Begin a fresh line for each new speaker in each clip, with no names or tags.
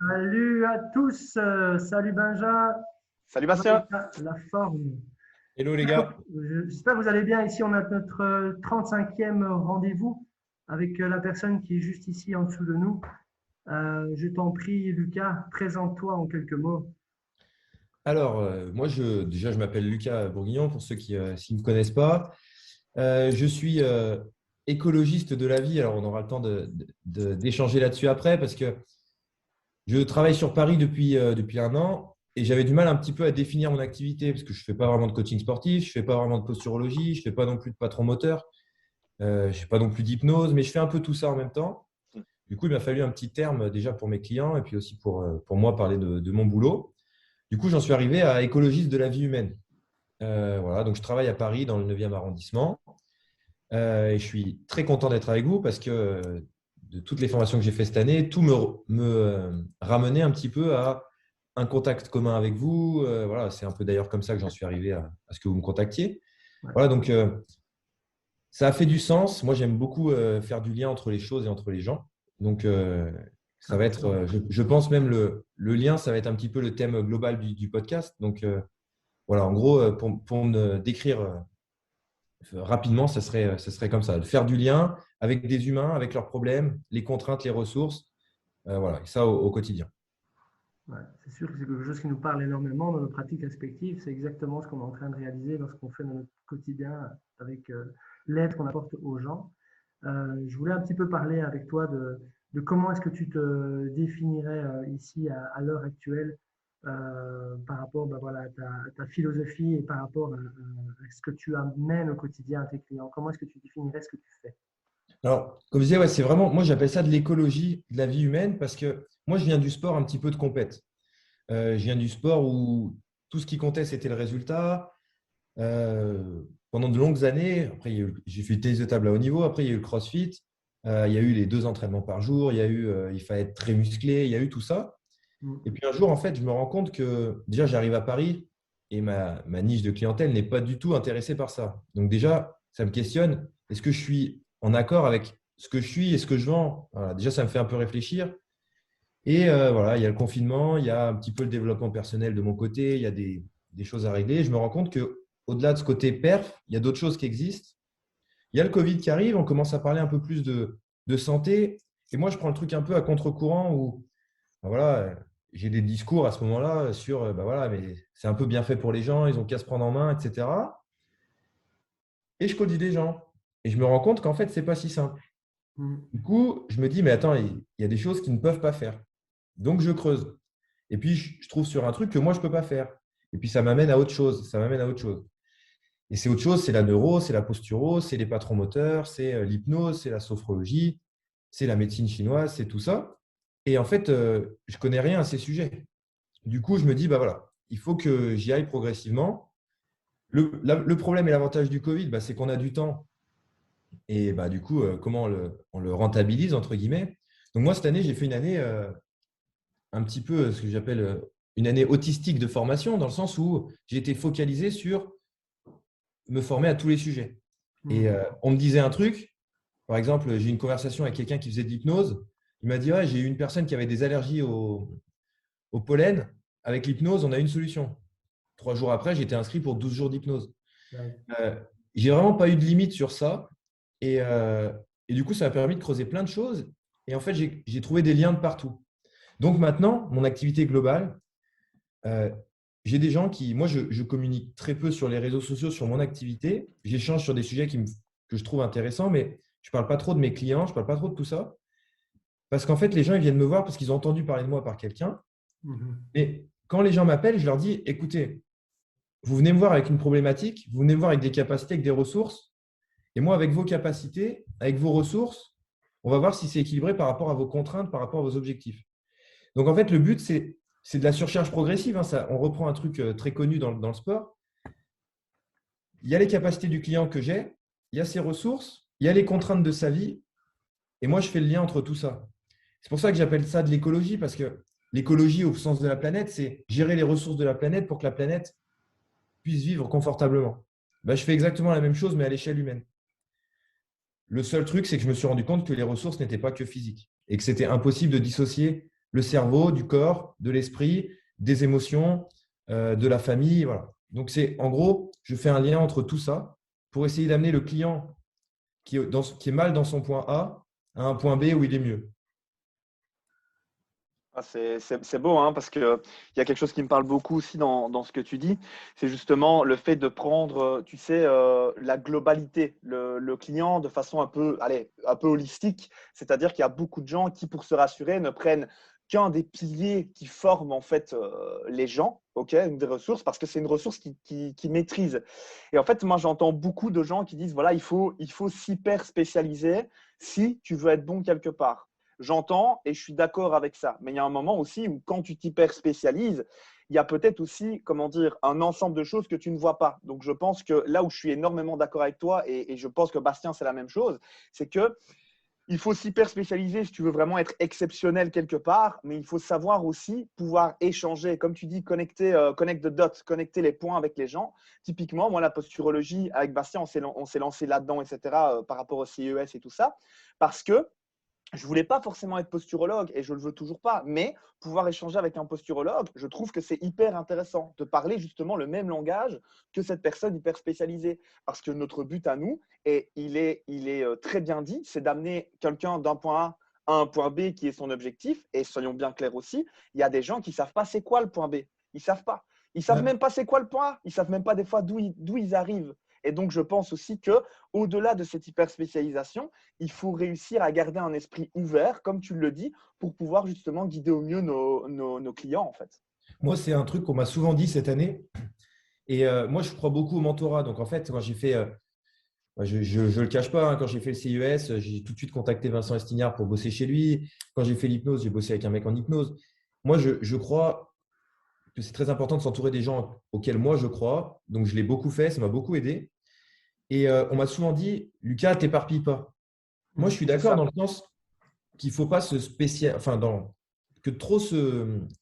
Salut à tous, salut Benja,
Salut
ça va
Bastien.
la forme.
Hello les gars.
J'espère que vous allez bien. Ici, on a notre 35e rendez-vous avec la personne qui est juste ici en dessous de nous. Je t'en prie, Lucas, présente-toi en quelques mots.
Alors, moi, déjà, je m'appelle Lucas Bourguignon, pour ceux qui s'ils ne me connaissent pas. Je suis écologiste de la vie. Alors, on aura le temps d'échanger là-dessus après, parce que je travaille sur Paris depuis un an et j'avais du mal un petit peu à définir mon activité, parce que je ne fais pas vraiment de coaching sportif, je ne fais pas vraiment de posturologie, je ne fais pas non plus de patron moteur, je ne fais pas non plus d'hypnose, mais je fais un peu tout ça en même temps. Du coup, il m'a fallu un petit terme déjà pour mes clients et puis aussi pour moi parler de mon boulot. Du coup, j'en suis arrivé à écologiste de la vie humaine. Voilà, donc je travaille à Paris dans le 9e arrondissement et je suis très content d'être avec vous parce que de toutes les formations que j'ai fait cette année, tout me ramenait un petit peu à un contact commun avec vous. Voilà, c'est un peu d'ailleurs comme ça que j'en suis arrivé à ce que vous me contactiez.
Ouais,
Voilà, donc ça a fait du sens. Moi, j'aime beaucoup faire du lien entre les choses et entre les gens. Donc,
c'est
ça va être,
important.
je pense même le lien, ça va être un petit peu le thème global du podcast. Donc, voilà, en gros, pour me décrire rapidement, ça serait comme ça, de faire du lien avec des humains, avec leurs problèmes, les contraintes, les ressources, voilà, et ça au quotidien.
Ouais, c'est sûr que c'est quelque chose qui nous parle énormément dans nos pratiques respectives. C'est exactement ce qu'on est en train de réaliser dans ce qu'on fait dans notre quotidien avec l'aide qu'on apporte aux gens. Je voulais un petit peu parler avec toi de comment est-ce que tu te définirais ici à l'heure actuelle par rapport ben voilà, à ta philosophie et par rapport à ce que tu amènes au quotidien à tes clients. Comment est-ce que tu définirais ce que tu fais?
Alors, comme je disais, ouais, c'est vraiment, moi j'appelle ça de l'écologie de la vie humaine parce que moi je viens du sport un petit peu de compète. Je viens du sport où tout ce qui comptait, c'était le résultat. Pendant de longues années, après, j'ai fait le tennis de table à haut niveau, après, il y a eu le CrossFit, il y a eu les 2 entraînements par jour, il fallait être très musclé, il y a eu tout ça.
Mm.
Et puis un jour, en fait, je me rends compte que déjà, j'arrive à Paris et ma niche de clientèle n'est pas du tout intéressée par ça. Donc déjà, ça me questionne, est-ce que je suis en accord avec ce que je suis et ce que je vends? Voilà, déjà, ça me fait un peu réfléchir. Et voilà, il y a le confinement, il y a un petit peu le développement personnel de mon côté, il y a des choses à régler. Je me rends compte que au-delà de ce côté perf, il y a d'autres choses qui existent. Il y a le Covid qui arrive, on commence à parler un peu plus de santé. Et moi, je prends le truc un peu à contre-courant où ben voilà, j'ai des discours à ce moment-là sur ben voilà, mais c'est un peu bien fait pour les gens, ils ont qu'à se prendre en main, etc. Et je coach des gens. Et je me rends compte qu'en fait, c'est pas si simple.
Mm.
Du coup, je me dis, mais attends, il y a des choses qu'ils ne peuvent pas faire. Donc, je creuse. Et puis, je trouve sur un truc que moi, je ne peux pas faire. Et puis, ça m'amène à autre chose. Ça m'amène à autre chose. Et c'est autre chose, c'est la neuro, c'est la posturo, c'est les patrons moteurs, c'est l'hypnose, c'est la sophrologie, c'est la médecine chinoise, c'est tout ça. Et en fait, je ne connais rien à ces sujets. Du coup, je me dis, bah voilà, il faut que j'y aille progressivement. Le problème et l'avantage du Covid, bah, c'est qu'on a du temps. Et bah, du coup, comment on le rentabilise, entre guillemets. Donc moi, cette année, j'ai fait une année un petit peu ce que j'appelle une année autistique de formation, dans le sens où j'ai été focalisé sur me former à tous les sujets. Et
Mm.
on me disait un truc, par exemple, j'ai eu une conversation avec quelqu'un qui faisait de l'hypnose. Il m'a dit, ouais, j'ai eu une personne qui avait des allergies au pollen. Avec l'hypnose, on a une solution. 3 jours après, j'étais inscrit pour 12 jours d'hypnose.
Ouais.
Euh, j'ai vraiment pas eu de limite sur ça. Et du coup, ça m'a permis de creuser plein de choses. Et en fait, j'ai trouvé des liens de partout. Donc maintenant, mon activité globale, euh, j'ai des gens qui, moi, je communique très peu sur les réseaux sociaux sur mon activité. J'échange sur des sujets que je trouve intéressants, mais je ne parle pas trop de mes clients, je ne parle pas trop de tout ça. Parce qu'en fait, les gens, ils viennent me voir parce qu'ils ont entendu parler de moi par quelqu'un.
Mhm.
Et quand les gens m'appellent, je leur dis, écoutez, vous venez me voir avec une problématique, vous venez me voir avec des capacités, avec des ressources. Et moi, avec vos capacités, avec vos ressources, on va voir si c'est équilibré par rapport à vos contraintes, par rapport à vos objectifs. Donc, en fait, le but, c'est de la surcharge progressive, hein. On reprend un truc très connu dans le sport. Il y a les capacités du client que j'ai, il y a ses ressources, il y a les contraintes de sa vie. Et moi, je fais le lien entre tout ça. C'est pour ça que j'appelle ça de l'écologie, parce que l'écologie, au sens de la planète, c'est gérer les ressources de la planète pour que la planète puisse vivre confortablement. Ben, je fais exactement la même chose, mais à l'échelle humaine. Le seul truc, c'est que je me suis rendu compte que les ressources n'étaient pas que physiques et que c'était impossible de dissocier le cerveau, du corps, de l'esprit, des émotions, de la famille. Voilà. Donc, en gros, je fais un lien entre tout ça pour essayer d'amener le client qui est mal dans son point A à un point B où il est mieux.
Ah, c'est beau, hein, parce qu'il y a quelque chose qui me parle beaucoup aussi dans ce que tu dis, c'est justement le fait de prendre, tu sais, la globalité, le client de façon un peu, allez, un peu holistique. C'est-à-dire qu'il y a beaucoup de gens qui, pour se rassurer, ne prennent qu'un des piliers qui forment en fait les gens, ok, une des ressources, parce que c'est une ressource qui maîtrise. Et en fait, moi, j'entends beaucoup de gens qui disent, voilà, il faut s'hyper spécialiser si tu veux être bon quelque part. J'entends et je suis d'accord avec ça. Mais il y a un moment aussi où quand tu t'hyper spécialises, il y a peut-être aussi, comment dire, un ensemble de choses que tu ne vois pas. Donc, je pense que là où je suis énormément d'accord avec toi, et je pense que Bastien, c'est la même chose, c'est que il faut s'hyper spécialiser si tu veux vraiment être exceptionnel quelque part, mais il faut savoir aussi pouvoir échanger, comme tu dis, connect the dots, connecter les points avec les gens. Typiquement, moi, la posturologie, avec Bastien, on s'est lancé là-dedans, etc., par rapport au CES et tout ça, parce que je voulais pas forcément être posturologue et je le veux toujours pas, mais pouvoir échanger avec un posturologue, je trouve que c'est hyper intéressant de parler justement le même langage que cette personne hyper spécialisée. Parce que notre but à nous, et il est très bien dit, c'est d'amener quelqu'un d'un point A à un point B qui est son objectif. Et soyons bien clairs aussi, il y a des gens qui savent pas c'est quoi le point B. Ils savent pas. Ils savent
Ouais.
même pas c'est quoi le point A. Ils savent même pas des fois d'où ils arrivent. Et donc, je pense aussi que au-delà de cette hyper spécialisation, il faut réussir à garder un esprit ouvert, comme tu le dis, pour pouvoir justement guider au mieux nos clients, en fait.
Moi, c'est un truc qu'on m'a souvent dit cette année. Et moi, je crois beaucoup au mentorat. Donc, en fait, quand j'ai fait, je ne le cache pas, hein, quand j'ai fait le CES, j'ai tout de suite contacté Vincent Estignard pour bosser chez lui. Quand j'ai fait l'hypnose, j'ai bossé avec un mec en hypnose. Moi, je crois que c'est très important de s'entourer des gens auxquels moi je crois. Donc, je l'ai beaucoup fait, ça m'a beaucoup aidé. Et on m'a souvent dit, Lucas, t'éparpille pas. Moi, je suis
C'est
d'accord dans
ça.
le sens qu'il ne faut pas se spécial, enfin, que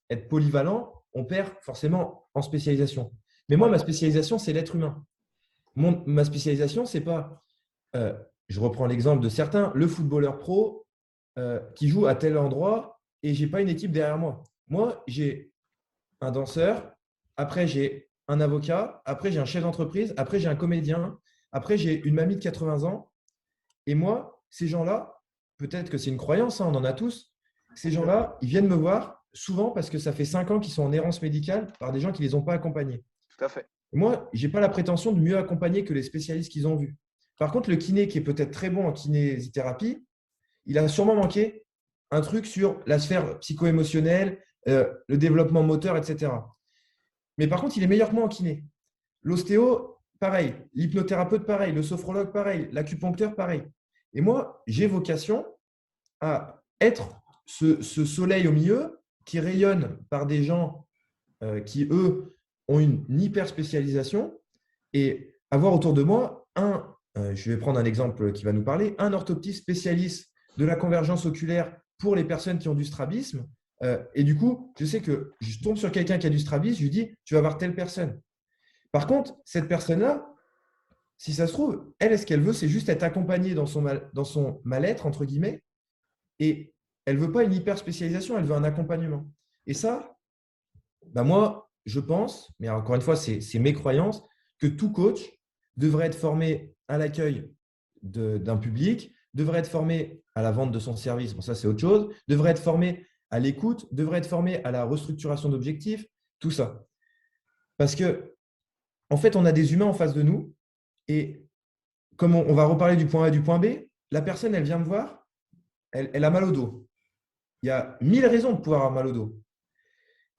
être polyvalent, on perd forcément en spécialisation. Mais moi,
Ouais.
ma spécialisation, c'est l'être humain. Ma spécialisation, c'est pas, euh, je reprends l'exemple de certains, le footballeur pro qui joue à tel endroit et j'ai pas une équipe derrière moi. Moi, j'ai un danseur, après j'ai un avocat, après j'ai un chef d'entreprise, après j'ai un comédien, après j'ai une mamie de 80 ans. Et moi, ces gens-là, peut-être que c'est une croyance, hein, on en a tous, ces gens-là, ils viennent me voir souvent parce que ça fait 5 ans qu'ils sont en errance médicale par des gens qui ne les ont pas accompagnés.
Tout à fait.
Et moi, je n'ai pas la prétention de mieux accompagner que les spécialistes qu'ils ont vus. Par contre, le kiné qui est peut-être très bon en kinésithérapie, il a sûrement manqué un truc sur la sphère psycho-émotionnelle, le développement moteur, etc. Mais par contre, il est meilleur que moi en kiné. L'ostéo, pareil. L'hypnothérapeute, pareil. Le sophrologue, pareil. L'acupuncteur, pareil. Et moi, j'ai vocation à être ce soleil au milieu qui rayonne par des gens qui, eux, ont une hyper spécialisation et avoir autour de moi je vais prendre un exemple qui va nous parler, un orthoptiste spécialiste de la convergence oculaire pour les personnes qui ont du strabisme. Et du coup, je sais que je tombe sur quelqu'un qui a du strabisme, je lui dis, tu vas voir telle personne. Par contre, cette personne-là, si ça se trouve, elle, ce qu'elle veut, c'est juste être accompagnée dans son mal-être, entre guillemets, et elle ne veut pas une hyper spécialisation, elle veut un accompagnement. Et ça, bah moi, je pense, mais encore une fois, c'est mes croyances, que tout coach devrait être formé à l'accueil d'un public, devrait être formé à la vente de son service, bon ça c'est autre chose, devrait être formé à l'écoute, devrait être formé à la restructuration d'objectifs, tout ça. Parce que, en fait, on a des humains en face de nous et comme on va reparler du point A et du point B, la personne, elle vient me voir, elle a mal au dos. Il y a 1000 raisons de pouvoir avoir mal au dos.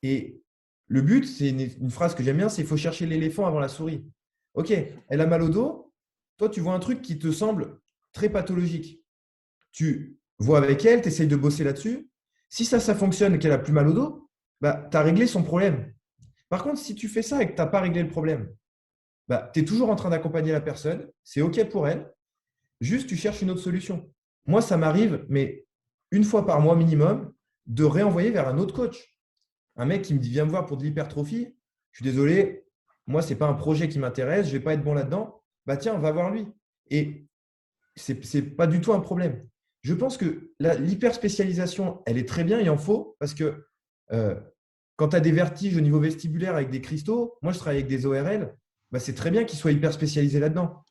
Et le but, c'est une phrase que j'aime bien, c'est il faut chercher l'éléphant avant la souris. Ok, elle a mal au dos. Toi, tu vois un truc qui te semble très pathologique. Tu vois avec elle, tu essayes de bosser là-dessus. Si ça fonctionne et qu'elle a plus mal au dos, bah, tu as réglé son problème. Par contre, si tu fais ça et que tu n'as pas réglé le problème, bah, tu es toujours en train d'accompagner la personne. C'est OK pour elle. Juste, tu cherches une autre solution. Moi, ça m'arrive, mais une fois par mois minimum, de réenvoyer vers un autre coach. Un mec qui me dit, viens me voir pour de l'hypertrophie. Je suis désolé, moi, ce n'est pas un projet qui m'intéresse, je ne vais pas être bon là-dedans. Bah tiens, va voir lui. Et ce n'est pas du tout un problème. je pense que l'hyperspécialisation, elle est très bien, il en faut, parce que quand tu as des vertiges au niveau vestibulaire avec des cristaux, moi je travaille avec des ORL, bah, c'est très bien qu'ils soient hyper spécialisés là-dedans.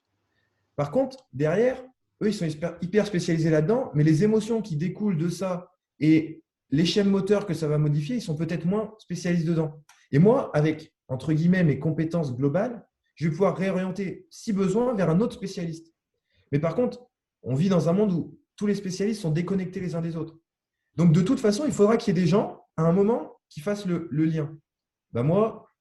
Par contre, derrière, eux, ils sont hyper spécialisés là-dedans, mais les émotions qui découlent de ça et les schèmes moteurs que ça va modifier, ils sont peut-être moins spécialistes dedans. Et moi, avec, entre guillemets, mes compétences globales, je vais pouvoir réorienter, si besoin, vers un autre spécialiste. Mais par contre, on vit dans un monde où tous les spécialistes sont déconnectés les uns des autres. Donc, de toute façon, il faudra qu'il y ait des gens, à un moment, qui fassent le lien. Ben moi,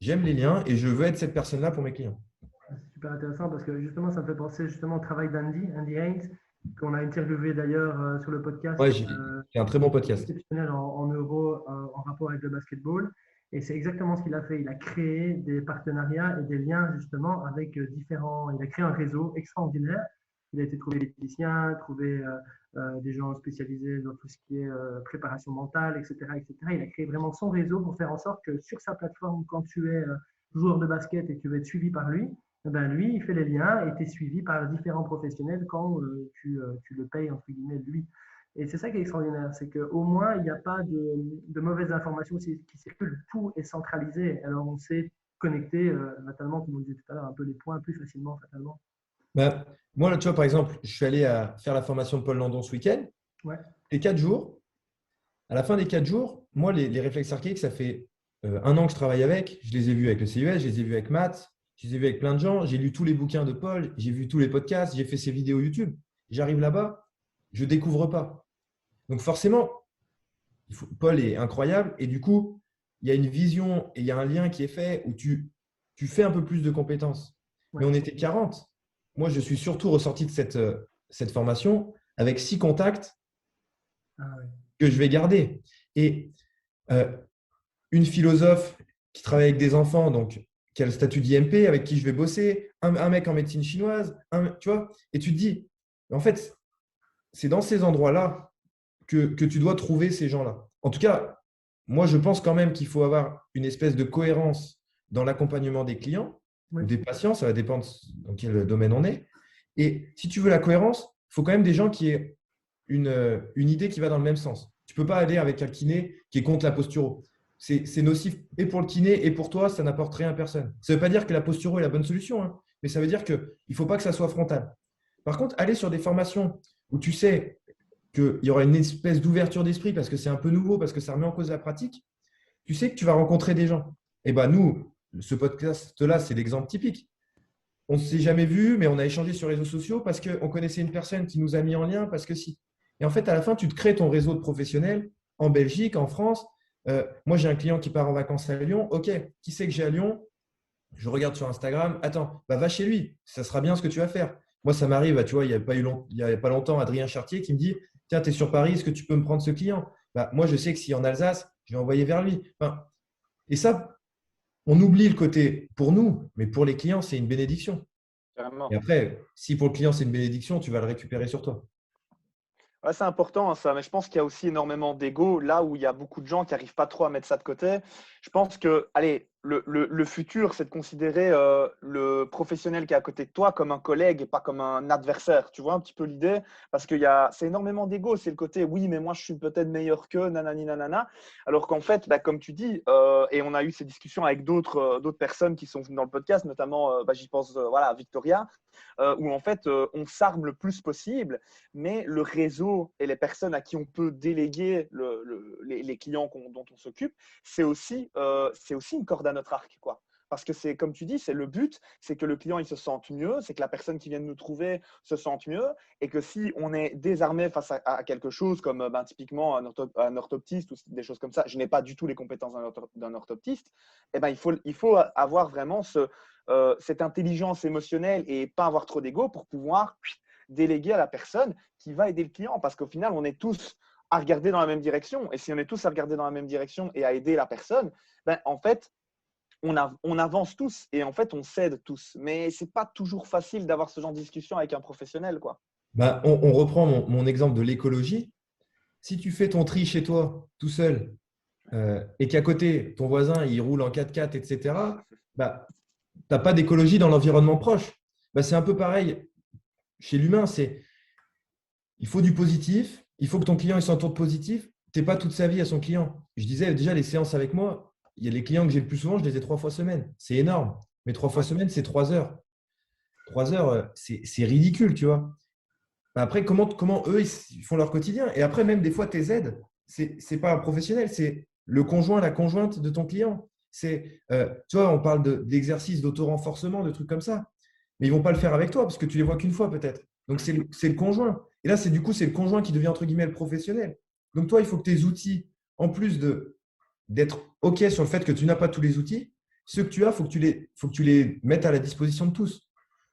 j'aime les liens et je veux être cette personne-là pour mes clients.
C'est super intéressant parce que justement, ça me fait penser justement au travail Andy Haynes, qu'on a interviewé d'ailleurs sur le podcast.
Ouais, c'est un très bon podcast.
Exceptionnel en euro en rapport avec le basketball. Et c'est exactement ce qu'il a fait. Il a créé des partenariats et des liens justement avec différents. Il a créé un réseau extraordinaire. Il a été trouvé diététicien, trouvé des gens spécialisés dans tout ce qui est préparation mentale, etc., etc. Il a créé vraiment son réseau pour faire en sorte que sur sa plateforme, quand tu es joueur de basket et que tu veux être suivi par lui, eh ben lui, il fait les liens et tu es suivi par différents professionnels quand tu le payes, entre guillemets, lui. Et c'est ça qui est extraordinaire, c'est qu'au moins, il n'y a pas de mauvaises informations qui circulent. Tout est centralisé. Alors, on s'est connecté, fatalement, comme on disait tout à l'heure, un peu les points plus facilement, fatalement.
Ben, moi, là, tu vois, par exemple, je suis allé faire la formation de Paul Landon ce week-end.
Ouais.
Les 4 jours, à la fin des 4 jours, moi, les réflexes archaïques, ça fait 1 an que je travaille avec. Je les ai vus avec le CES, je les ai vus avec Matt, je les ai vus avec plein de gens. J'ai lu tous les bouquins de Paul, j'ai vu tous les podcasts, j'ai fait ses vidéos YouTube. J'arrive là-bas, je ne découvre pas. Donc forcément, Paul est incroyable et du coup, il y a une vision et il y a un lien qui est fait où tu fais un peu plus de compétences. Ouais. Mais on était 40. Moi, je suis surtout ressorti de cette formation avec 6 contacts que je vais garder. Et une philosophe qui travaille avec des enfants, donc qui a le statut d'IMP, avec qui je vais bosser, un mec en médecine chinoise, tu vois, et tu te dis, en fait, c'est dans ces endroits-là que tu dois trouver ces gens-là. En tout cas, moi, je pense quand même qu'il faut avoir une espèce de cohérence dans l'accompagnement des clients ou des patients, ça va dépendre dans quel domaine on est. Et si tu veux la cohérence, il faut quand même des gens qui aient une idée qui va dans le même sens. Tu ne peux pas aller avec un kiné qui est contre la posturo. C'est nocif et pour le kiné et pour toi, ça n'apporte rien à personne. Ça ne veut pas dire que la posturo est la bonne solution, hein, mais ça veut dire qu'il ne faut pas que ça soit frontal. Par contre, aller sur des formations où tu sais qu'il y aura une espèce d'ouverture d'esprit parce que c'est un peu nouveau, parce que ça remet en cause la pratique, tu sais que tu vas rencontrer des gens. Et bien nous, ce podcast-là, c'est l'exemple typique. On ne s'est jamais vu, mais on a échangé sur les réseaux sociaux parce qu'on connaissait une personne qui nous a mis en lien, parce que si. Et en fait, à la fin, tu te crées ton réseau de professionnels en Belgique, en France. Moi, j'ai un client qui part en vacances à Lyon. OK, qui c'est que j'ai à Lyon? Je regarde sur Instagram. Attends, va chez lui. Ça sera bien ce que tu vas faire. Moi, ça m'arrive, tu vois, il n'y a pas longtemps, Adrien Chartier qui me dit « Tiens, tu es sur Paris, est-ce que tu peux me prendre ce client ?» Moi, je sais que si en Alsace, je vais envoyer vers lui. Et ça, on oublie le côté pour nous, mais pour les clients, c'est une bénédiction. Carrément. Et après, si pour le client, c'est une bénédiction, tu vas le récupérer sur toi.
Ouais, c'est important ça, mais je pense qu'il y a aussi énormément d'ego là où il y a beaucoup de gens qui n'arrivent pas trop à mettre ça de côté. Je pense que, allez, le futur, c'est de considérer le professionnel qui est à côté de toi comme un collègue et pas comme un adversaire. Tu vois un petit peu l'idée? Parce c'est énormément d'ego. C'est le côté, oui, mais moi, je suis peut-être meilleur que nanani nanana. Alors qu'en fait, comme tu dis, et on a eu ces discussions avec d'autres personnes qui sont venues dans le podcast, notamment, j'y pense voilà, à Victoria, où en fait, on s'arme le plus possible, mais le réseau et les personnes à qui on peut déléguer les clients dont on s'occupe, c'est aussi une corde à notre arc, quoi. Parce que c'est, comme tu dis, c'est le but, c'est que le client il se sente mieux, c'est que la personne qui vient de nous trouver se sente mieux, et que si on est désarmé face à quelque chose comme typiquement un orthoptiste ou des choses comme ça, je n'ai pas du tout les compétences d'un orthoptiste, eh ben, il faut avoir vraiment cette intelligence émotionnelle et pas avoir trop d'ego pour pouvoir déléguer à la personne qui va aider le client. Parce qu'au final, on est tous à regarder dans la même direction. Et si on est tous à regarder dans la même direction et à aider la personne, en fait, on avance tous et en fait, on s'aide tous. Mais ce n'est pas toujours facile d'avoir ce genre de discussion avec un professionnel, quoi.
On reprend mon exemple de l'écologie. Si tu fais ton tri chez toi tout seul et qu'à côté, ton voisin, il roule en 4x4, etc., tu n'as pas d'écologie dans l'environnement proche. C'est un peu pareil chez l'humain. il faut du positif, il faut que ton client il s'entoure de positif. Tu n'es pas toute sa vie à son client. Je disais déjà, les séances avec moi, il y a les clients que j'ai le plus souvent, je les ai 3 fois semaine. C'est énorme. Mais 3 fois semaine, c'est 3 heures. 3 heures, c'est ridicule, tu vois. Après, comment eux, ils font leur quotidien? Et après, même des fois, tes aides, c'est pas un professionnel, c'est le conjoint, la conjointe de ton client. Tu vois, on parle d'exercices, d'auto-renforcement, de trucs comme ça. Mais ils ne vont pas le faire avec toi parce que tu les vois qu'une fois peut-être. Donc, c'est le conjoint. Et là, c'est le conjoint qui devient, entre guillemets, le professionnel. Donc, toi, il faut que tes outils, en plus d'être OK sur le fait que tu n'as pas tous les outils, ceux que tu as, faut que tu les mettes à la disposition de tous.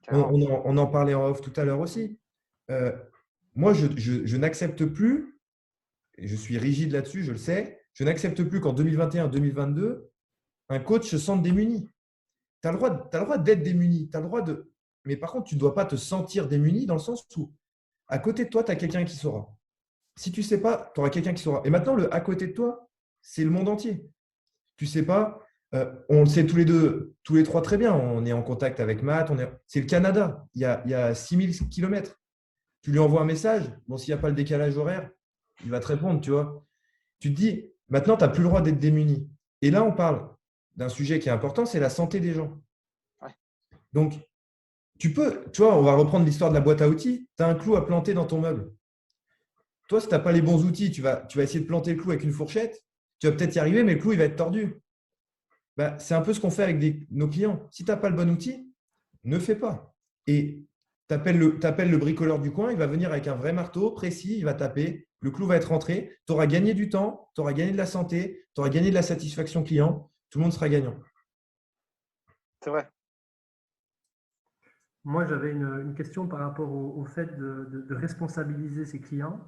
On en parlait en off tout à l'heure aussi. Euh, Moi, je n'accepte plus, et je suis rigide là-dessus, je le sais, je n'accepte plus qu'en 2021-2022, un coach se sente démuni. Tu as le droit d'être démuni, tu as le droit de… Mais par contre, tu ne dois pas te sentir démuni dans le sens où, à côté de toi, tu as quelqu'un qui saura. Si tu ne sais pas, tu auras quelqu'un qui saura. Et maintenant, le à côté de toi, c'est le monde entier. Tu ne sais pas, on le sait tous les deux, tous les trois très bien. On est en contact avec Matt, c'est le Canada. Il y a 6000 kilomètres. Tu lui envoies un message, bon, s'il n'y a pas le décalage horaire, il va te répondre, tu vois. Tu te dis, maintenant, tu n'as plus le droit d'être démuni. Et là, on parle d'un sujet qui est important, c'est la santé des gens.
Ouais.
Donc, tu vois, on va reprendre l'histoire de la boîte à outils. Tu as un clou à planter dans ton meuble. Toi, si tu n'as pas les bons outils, tu vas essayer de planter le clou avec une fourchette. Tu vas peut-être y arriver, mais le clou, il va être tordu. Bah, c'est un peu ce qu'on fait avec nos clients. Si tu n'as pas le bon outil, ne fais pas. Et tu appelles le bricoleur du coin, il va venir avec un vrai marteau précis, il va taper, le clou va être rentré, tu auras gagné du temps, tu auras gagné de la santé, tu auras gagné de la satisfaction client, tout le monde sera gagnant.
C'est vrai.
Moi, j'avais une question par rapport au fait de responsabiliser ses clients.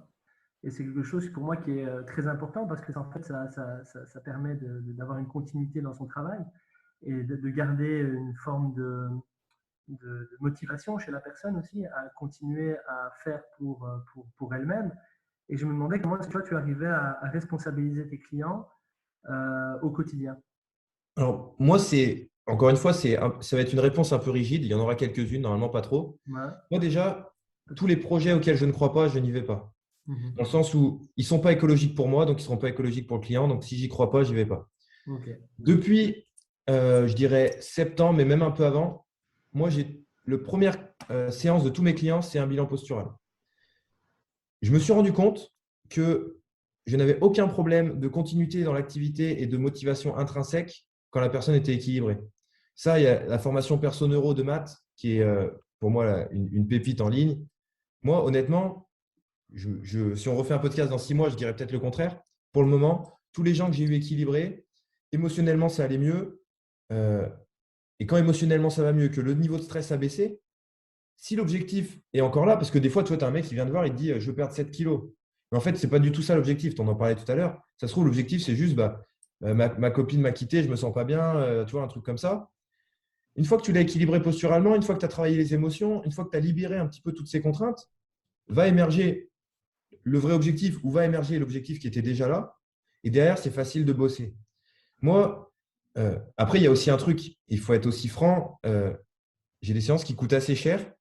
Et c'est quelque chose pour moi qui est très important parce que en fait, ça permet d'avoir une continuité dans son travail et de garder une forme de motivation chez la personne aussi à continuer à faire pour elle-même. Et je me demandais comment toi, tu arrivais à responsabiliser tes clients au quotidien.
Alors, moi, encore une fois, ça va être une réponse un peu rigide. Il y en aura quelques-unes, normalement pas trop.
Ouais.
Moi, déjà, tous les projets auxquels je ne crois pas, je n'y vais pas.
Mhm.
Dans le sens où ils ne sont pas écologiques pour moi, donc ils ne seront pas écologiques pour le client. Donc, si j'y crois pas, je n'y vais pas.
Okay.
Depuis, je dirais septembre, mais même un peu avant, moi, la première séance de tous mes clients, c'est un bilan postural. Je me suis rendu compte que je n'avais aucun problème de continuité dans l'activité et de motivation intrinsèque quand la personne était équilibrée. Ça, il y a la formation Perso Neuro de Matt, qui est pour moi une pépite en ligne. Moi, honnêtement, si on refait un podcast dans 6 mois, je dirais peut-être le contraire. Pour le moment, tous les gens que j'ai eu équilibrés, émotionnellement, ça allait mieux. Et quand émotionnellement, ça va mieux, que le niveau de stress a baissé, si l'objectif est encore là, parce que des fois, tu vois, tu as un mec qui vient te voir et te dit je veux perdre 7 kilos. Mais en fait, ce n'est pas du tout ça l'objectif. Tu en parlais tout à l'heure. Ça se trouve, l'objectif, c'est juste ma copine m'a quitté, je ne me sens pas bien, tu vois, un truc comme ça. Une fois que tu l'as équilibré posturalement, une fois que tu as travaillé les émotions, une fois que tu as libéré un petit peu toutes ces contraintes, va émerger le vrai objectif ou va émerger l'objectif qui était déjà là. Et derrière, c'est facile de bosser. Moi, après, il y a aussi un truc, il faut être aussi franc. J'ai des séances qui coûtent assez cher.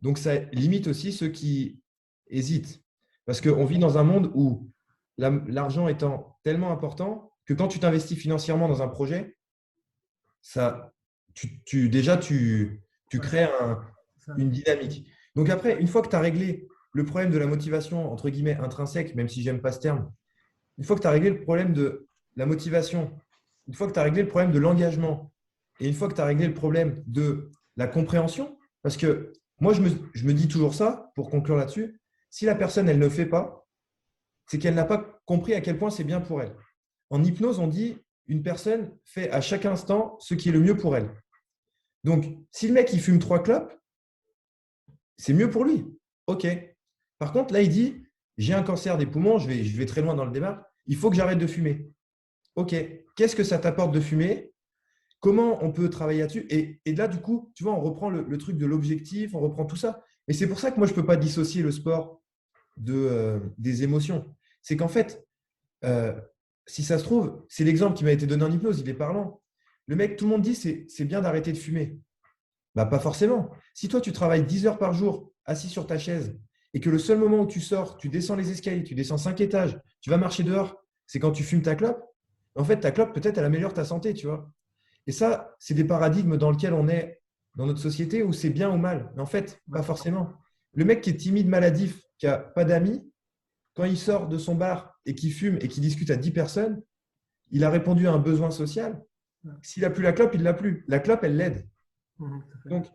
Donc, ça limite aussi ceux qui hésitent. Parce qu'on vit dans un monde où l'argent étant tellement important que quand tu t'investis financièrement dans un projet, déjà, tu crées une dynamique. Donc après, une fois que tu as réglé le problème de la motivation, entre guillemets, intrinsèque, même si j'aime pas ce terme, une fois que tu as réglé le problème de la motivation, une fois que tu as réglé le problème de l'engagement, et une fois que tu as réglé le problème de la compréhension, parce que moi, je me dis toujours ça, pour conclure là-dessus, si la personne, elle ne fait pas, c'est qu'elle n'a pas compris à quel point c'est bien pour elle. En hypnose, on dit une personne fait à chaque instant ce qui est le mieux pour elle. Donc, si le mec, il fume 3 clopes, c'est mieux pour lui. OK. Par contre, là, il dit, j'ai un cancer des poumons, je vais très loin dans le débat, il faut que j'arrête de fumer. OK. Qu'est-ce que ça t'apporte de fumer? Comment on peut travailler là-dessus? Et là, du coup, tu vois, on reprend le truc de l'objectif, on reprend tout ça. Et c'est pour ça que moi, je ne peux pas dissocier le sport des émotions. C'est qu'en fait, si ça se trouve, c'est l'exemple qui m'a été donné en hypnose, il est parlant. Le mec, tout le monde dit c'est bien d'arrêter de fumer. Bah, pas forcément. Si toi, tu travailles 10 heures par jour assis sur ta chaise et que le seul moment où tu sors, tu descends les escaliers, tu descends 5 étages, tu vas marcher dehors, c'est quand tu fumes ta clope. En fait, ta clope, peut-être, elle améliore ta santé, tu vois. Et ça, c'est des paradigmes dans lesquels on est dans notre société où c'est bien ou mal. Mais en fait, pas forcément. Le mec qui est timide, maladif, qui n'a pas d'amis, quand il sort de son bar et qu'il fume et qu'il discute à 10 personnes, il a répondu à un besoin social. S'il n'a plus la clope, il ne l'a plus. La clope, elle l'aide. Donc,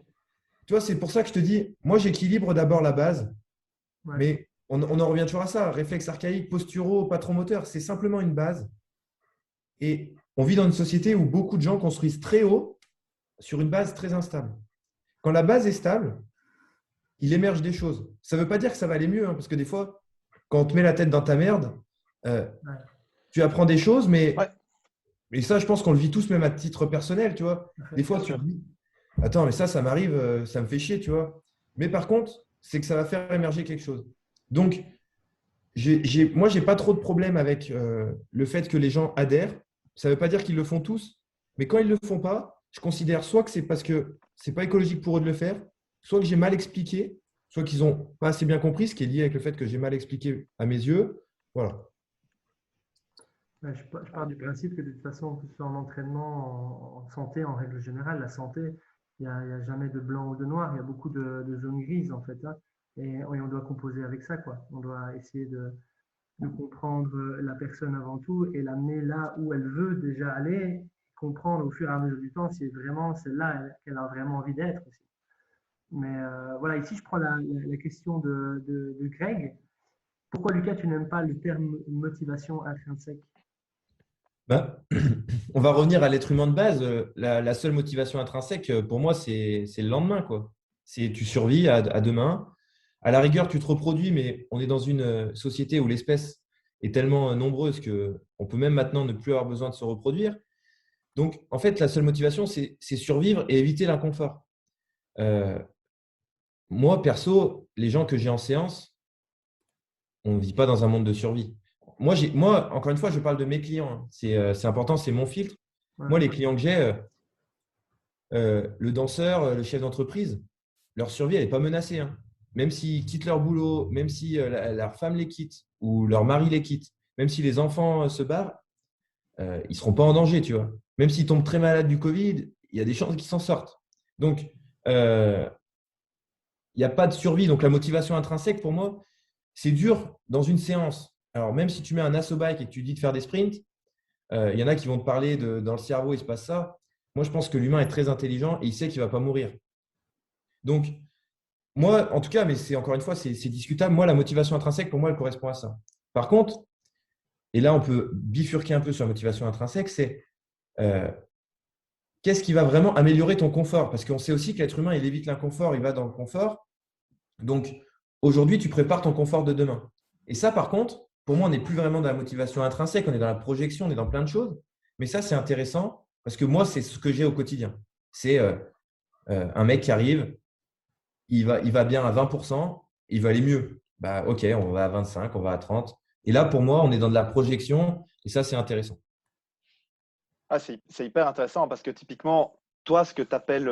tu vois, c'est pour ça que je te dis, moi, j'équilibre d'abord la base, mais on en revient toujours à ça. Réflexes archaïques, posturaux, pas trop moteurs, c'est simplement une base. Et on vit dans une société où beaucoup de gens construisent très haut sur une base très instable. Quand la base est stable, il émerge des choses. Ça ne veut pas dire que ça va aller mieux, hein, parce que des fois, quand on te met la tête dans ta merde, tu apprends des choses, mais ça, je pense qu'on le vit tous, même à titre personnel, tu vois. Des fois, tu te dis, attends, mais ça m'arrive, ça me fait chier, tu vois. Mais par contre, c'est que ça va faire émerger quelque chose. Donc, moi, je n'ai pas trop de problème avec le fait que les gens adhèrent. Ça ne veut pas dire qu'ils le font tous, mais quand ils ne le font pas, je considère soit que c'est parce que ce n'est pas écologique pour eux de le faire, soit que j'ai mal expliqué, soit qu'ils n'ont pas assez bien compris, ce qui est lié avec le fait que j'ai mal expliqué à mes yeux. Voilà.
Je pars du principe que de toute façon, que ce soit en entraînement, en santé, en règle générale, la santé, il n'y a jamais de blanc ou de noir, il y a beaucoup de zones grises en fait. Hein, et on doit composer avec ça, quoi. On doit essayer de comprendre la personne avant tout et l'amener là où elle veut déjà aller, comprendre au fur et à mesure du temps si vraiment c'est là qu'elle a vraiment envie d'être aussi. Mais voilà, ici je prends la question de Greg. Pourquoi, Lucas, tu n'aimes pas le terme motivation intrinsèque?
On va revenir à l'être humain de base. La seule motivation intrinsèque, pour moi, c'est le lendemain, quoi. C'est tu survis à demain. À la rigueur, tu te reproduis, mais on est dans une société où l'espèce est tellement nombreuse qu'on peut même maintenant ne plus avoir besoin de se reproduire. Donc, en fait, la seule motivation, c'est survivre et éviter l'inconfort. Moi, perso, les gens que j'ai en séance, on ne vit pas dans un monde de survie. Moi, encore une fois, je parle de mes clients. Hein. C'est important, c'est mon filtre. Moi, les clients que j'ai, le danseur, le chef d'entreprise, leur survie, elle n'est pas menacée. Hein. Même s'ils quittent leur boulot, même si leur femme les quitte ou leur mari les quitte, même si les enfants se barrent, ils ne seront pas en danger, tu vois. Même s'ils tombent très malades du Covid, il y a des chances qu'ils s'en sortent. Donc, il n'y a pas de survie. Donc, la motivation intrinsèque, pour moi, c'est dur dans une séance. Alors, même si tu mets un assaut bike et que tu dis de faire des sprints, il y en a qui vont te parler dans le cerveau, il se passe ça. Moi, je pense que l'humain est très intelligent et il sait qu'il ne va pas mourir. Donc, moi, en tout cas, mais c'est encore une fois, c'est discutable. Moi, la motivation intrinsèque, pour moi, elle correspond à ça. Par contre, et là, on peut bifurquer un peu sur la motivation intrinsèque, c'est qu'est-ce qui va vraiment améliorer ton confort? Parce qu'on sait aussi que l'être humain, il évite l'inconfort, il va dans le confort. Donc, aujourd'hui, tu prépares ton confort de demain. Et ça, par contre, pour moi, on n'est plus vraiment dans la motivation intrinsèque, on est dans la projection, on est dans plein de choses. Mais ça, c'est intéressant parce que moi, c'est ce que j'ai au quotidien. C'est un mec qui arrive, il va bien à 20%, il va aller mieux. Bah, OK, on va à 25, on va à 30. Et là, pour moi, on est dans de la projection et ça, c'est intéressant.
Ah, c'est hyper intéressant parce que typiquement, toi, ce que tu appelles,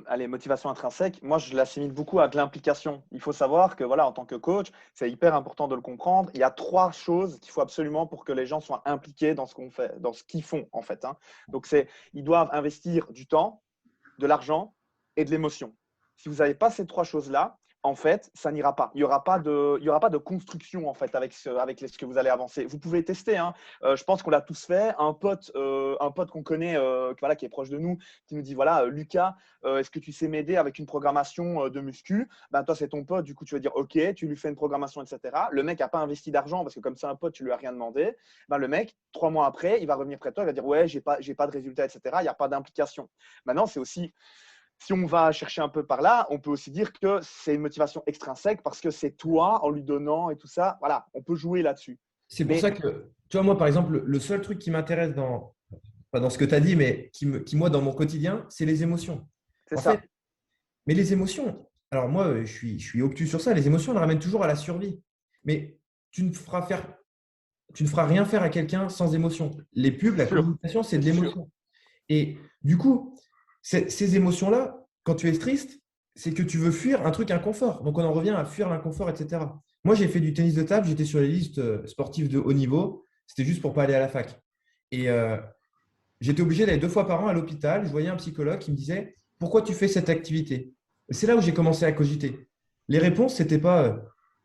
allez, motivation intrinsèque, moi, je l'assimile beaucoup à de l'implication. Il faut savoir que, voilà, en tant que coach, c'est hyper important de le comprendre. Il y a 3 choses qu'il faut absolument pour que les gens soient impliqués dans ce qu'on fait, dans ce qu'ils font, en fait. Hein. Donc, ils doivent investir du temps, de l'argent et de l'émotion. Si vous n'avez pas ces 3 choses-là, en fait, ça n'ira pas. Il n'y aura pas de construction en fait avec ce que vous allez avancer. Vous pouvez tester. Hein. Je pense qu'on l'a tous fait. Un pote qu'on connaît, voilà, qui est proche de nous, qui nous dit voilà, Lucas, est-ce que tu sais m'aider avec une programmation de muscu? Ben, toi, c'est ton pote. Du coup, tu vas dire OK, tu lui fais une programmation, etc. Le mec n'a pas investi d'argent parce que comme c'est un pote, tu lui as rien demandé. Ben, le mec, 3 mois après, il va revenir près de toi, il va dire ouais, j'ai pas de résultat, etc. Il n'y a pas d'implication. Maintenant, c'est aussi si on va chercher un peu par là, on peut aussi dire que c'est une motivation extrinsèque parce que c'est toi en lui donnant et tout ça. Voilà, on peut jouer là-dessus.
C'est pour ça que, tu vois, moi, par exemple, le seul truc qui m'intéresse pas dans ce que tu as dit, mais qui, moi, dans mon quotidien, c'est les émotions.
C'est ça.
Fait, mais les émotions, alors moi, je suis obtus sur ça, les émotions, elles ramènent toujours à la survie. Mais tu ne feras rien faire à quelqu'un sans émotion. Les pubs, la communication, c'est de l'émotion. Et du coup, ces émotions-là, quand tu es triste, c'est que tu veux fuir un truc inconfort. Donc, on en revient à fuir l'inconfort, etc. Moi, j'ai fait du tennis de table, j'étais sur les listes sportives de haut niveau. C'était juste pour pas aller à la fac. Et j'étais obligé d'aller 2 fois par an à l'hôpital. Je voyais un psychologue qui me disait pourquoi tu fais cette activité? Et c'est là où j'ai commencé à cogiter. Les réponses, ce n'était pas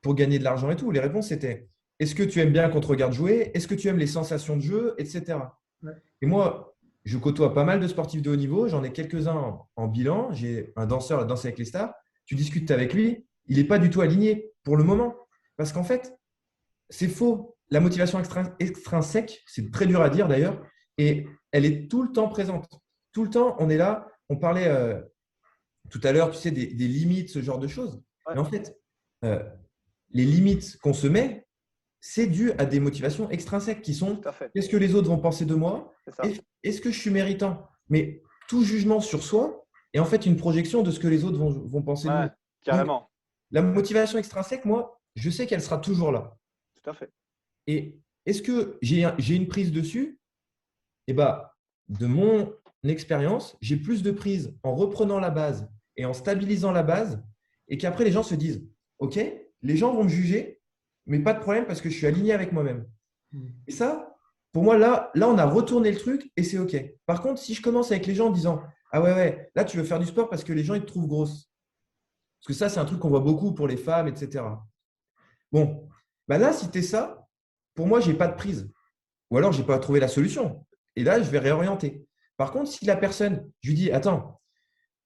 pour gagner de l'argent et tout. Les réponses, c'était est-ce que tu aimes bien qu'on te regarde jouer? Est-ce que tu aimes les sensations de jeu, etc.
Ouais.
Et moi, je côtoie pas mal de sportifs de haut niveau. J'en ai quelques-uns en bilan. J'ai un danseur, la Danser avec les stars. Tu discutes avec lui, il n'est pas du tout aligné pour le moment. Parce qu'en fait, c'est faux. La motivation extrinsèque, c'est très dur à dire d'ailleurs, et elle est tout le temps présente. Tout le temps, on est là. On parlait tout à l'heure, tu sais, des limites, ce genre de choses.
Ouais.
Mais en fait, euh, les limites qu'on se met, c'est dû à des motivations extrinsèques qui sont
Tout à fait.
qu'est-ce que les autres vont penser de moi?
C'est ça.
Est-ce que je suis méritant? Mais tout jugement sur soi est en fait une projection de ce que les autres vont penser de
Ouais,
nous. Donc,
carrément.
la motivation extrinsèque, moi, je sais qu'elle sera toujours là.
Tout à fait.
Et est-ce que j'ai une prise dessus? Eh ben, de mon expérience, j'ai plus de prise en reprenant la base et en stabilisant la base, et qu'après les gens se disent OK, les gens vont me juger, mais pas de problème parce que je suis aligné avec moi-même. Et ça, pour moi, là, on a retourné le truc et c'est OK. Par contre, si je commence avec les gens en disant ah ouais, là, tu veux faire du sport parce que les gens ils te trouvent grosse. Parce que ça, c'est un truc qu'on voit beaucoup pour les femmes, etc. Bon, bah là, si tu es ça, pour moi, je n'ai pas de prise. Ou alors, je n'ai pas trouvé la solution. Et là, je vais réorienter. Par contre, si la personne, je lui dis, attends,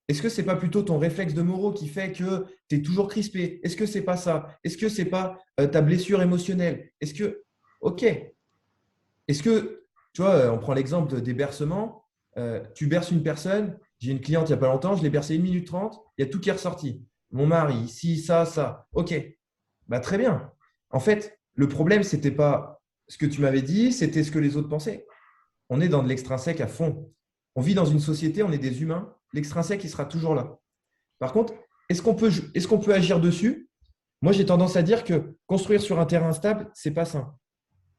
est-ce que ce n'est pas plutôt ton réflexe de Moreau qui fait que tu es toujours crispé? Est-ce que ce n'est pas ça? Est-ce que ce n'est pas ta blessure émotionnelle? Est-ce que, OK. Est-ce que, tu vois, on prend l'exemple des bercements. Tu berces une personne. J'ai une cliente il n'y a pas longtemps, je l'ai bercée 1 minute 30. Il y a tout qui est ressorti. Mon mari, ici, ça. OK. Bah, très bien. En fait, le problème, ce n'était pas ce que tu m'avais dit, c'était ce que les autres pensaient. On est dans de l'extrinsèque à fond. On vit dans une société, on est des humains. L'extrinsèque, il sera toujours là. Par contre, est-ce qu'on peut agir dessus? Moi, j'ai tendance à dire que construire sur un terrain instable, ce n'est pas sain.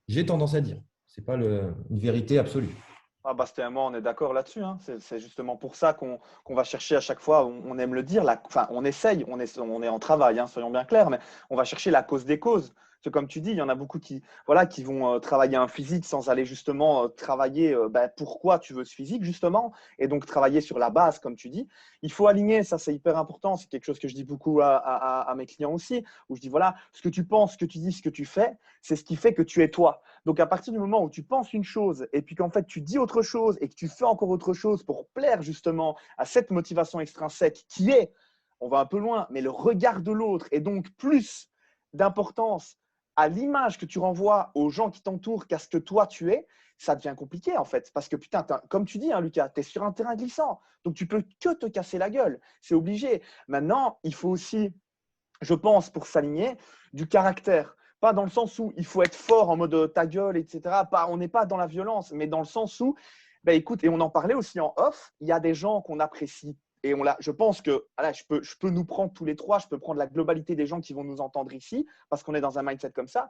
J'ai tendance à dire. Ce n'est pas une vérité absolue.
Ah, Bastien et moi, on est d'accord là-dessus. Hein. C'est justement pour ça qu'on va chercher à chaque fois, on aime le dire, enfin, on essaye, on est en travail, hein, soyons bien clairs, mais on va chercher la cause des causes. Parce que comme tu dis, il y en a beaucoup qui vont travailler un physique sans aller justement travailler pourquoi tu veux ce physique, justement, et donc travailler sur la base, comme tu dis. Il faut aligner, ça c'est hyper important, c'est quelque chose que je dis beaucoup à mes clients aussi, où je dis voilà, ce que tu penses, ce que tu dis, ce que tu fais, c'est ce qui fait que tu es toi. Donc, à partir du moment où tu penses une chose et puis qu'en fait, tu dis autre chose et que tu fais encore autre chose pour plaire justement à cette motivation extrinsèque qui est, on va un peu loin, mais le regard de l'autre et donc plus d'importance à l'image que tu renvoies aux gens qui t'entourent qu'à ce que toi tu es, ça devient compliqué en fait. Parce que putain, comme tu dis, hein, Lucas, tu es sur un terrain glissant. Donc, tu peux que te casser la gueule. C'est obligé. Maintenant, il faut aussi, je pense, pour s'aligner, du caractère. Pas dans le sens où il faut être fort en mode ta gueule, etc. On n'est pas dans la violence, mais dans le sens où, écoute, et on en parlait aussi en off, il y a des gens qu'on apprécie. Et je pense que voilà, je peux nous prendre tous les trois, je peux prendre la globalité des gens qui vont nous entendre ici, parce qu'on est dans un mindset comme ça.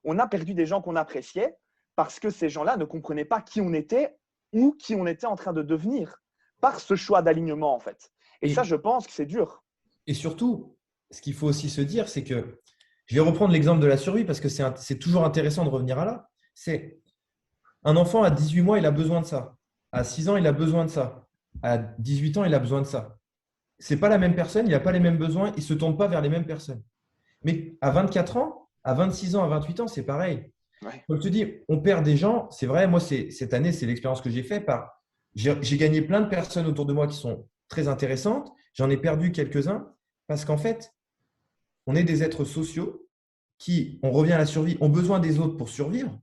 On a perdu des gens qu'on appréciait parce que ces gens-là ne comprenaient pas qui on était ou qui on était en train de devenir par ce choix d'alignement, en fait. Et ça, je pense que c'est dur.
Et surtout, ce qu'il faut aussi se dire, c'est que je vais reprendre l'exemple de la survie parce que c'est toujours intéressant de revenir à là. C'est un enfant à 18 mois, il a besoin de ça. À 6 ans, il a besoin de ça. À 18 ans, il a besoin de ça. Ce n'est pas la même personne, il n'a pas les mêmes besoins, il ne se tourne pas vers les mêmes personnes. Mais à 24 ans, à 26 ans, à 28 ans, c'est pareil.
Ouais.
Comme tu dis, on perd des gens. C'est vrai, moi, cette année, c'est l'expérience que j'ai faite. J'ai gagné plein de personnes autour de moi qui sont très intéressantes. J'en ai perdu quelques-uns parce qu'en fait, on est des êtres sociaux qui, on revient à la survie, ont besoin des autres pour survivre,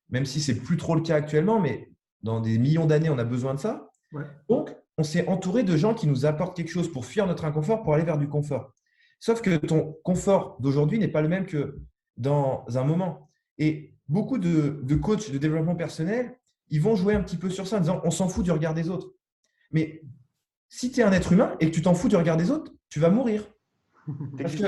même si ce n'est plus trop le cas actuellement, mais dans des millions d'années, on a besoin de ça. Ouais. Donc, on s'est entouré de gens qui nous apportent quelque chose pour fuir notre inconfort, pour aller vers du confort. Sauf que ton confort d'aujourd'hui n'est pas le même que dans un moment. Et beaucoup de coachs de développement personnel, ils vont jouer un petit peu sur ça en disant on s'en fout du regard des autres. Mais si tu es un être humain et que tu t'en fous du regard des autres, tu vas mourir. Parce que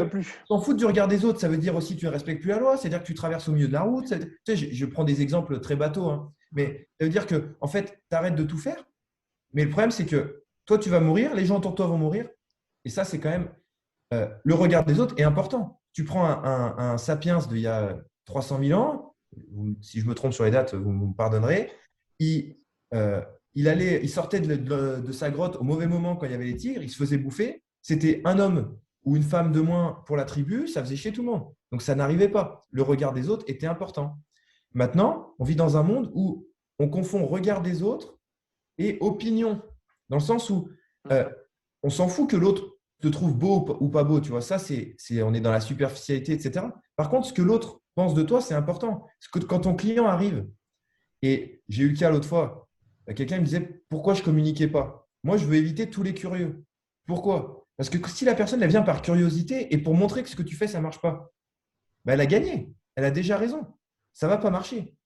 t'en foutre du regard des autres, ça veut dire aussi que tu ne respectes plus la loi, c'est-à-dire que tu traverses au milieu de la route. Tu sais, je prends des exemples très bateaux, hein, mais ça veut dire que en fait, tu arrêtes de tout faire. Mais le problème, c'est que toi, tu vas mourir, les gens autour de toi vont mourir. Et ça, c'est quand même le regard des autres est important. Tu prends un sapiens d'il y a 300 000 ans, si je me trompe sur les dates, vous me pardonnerez, il, il sortait de sa grotte au mauvais moment quand il y avait les tigres, il se faisait bouffer. C'était un homme ou une femme de moins pour la tribu, ça faisait chier tout le monde. Donc ça n'arrivait pas. Le regard des autres était important. Maintenant, on vit dans un monde où on confond regard des autres et opinion, dans le sens où on s'en fout que l'autre te trouve beau ou pas beau, tu vois. Ça, on est dans la superficialité, etc. Par contre, ce que l'autre pense de toi, c'est important. Parce que quand ton client arrive, et j'ai eu le cas l'autre fois, quelqu'un me disait pourquoi je ne communiquais pas. Moi, je veux éviter tous les curieux. Pourquoi? Parce que si la personne elle vient par curiosité et pour montrer que ce que tu fais, ça ne marche pas, ben, elle a gagné. Elle a déjà raison. Ça ne va pas marcher.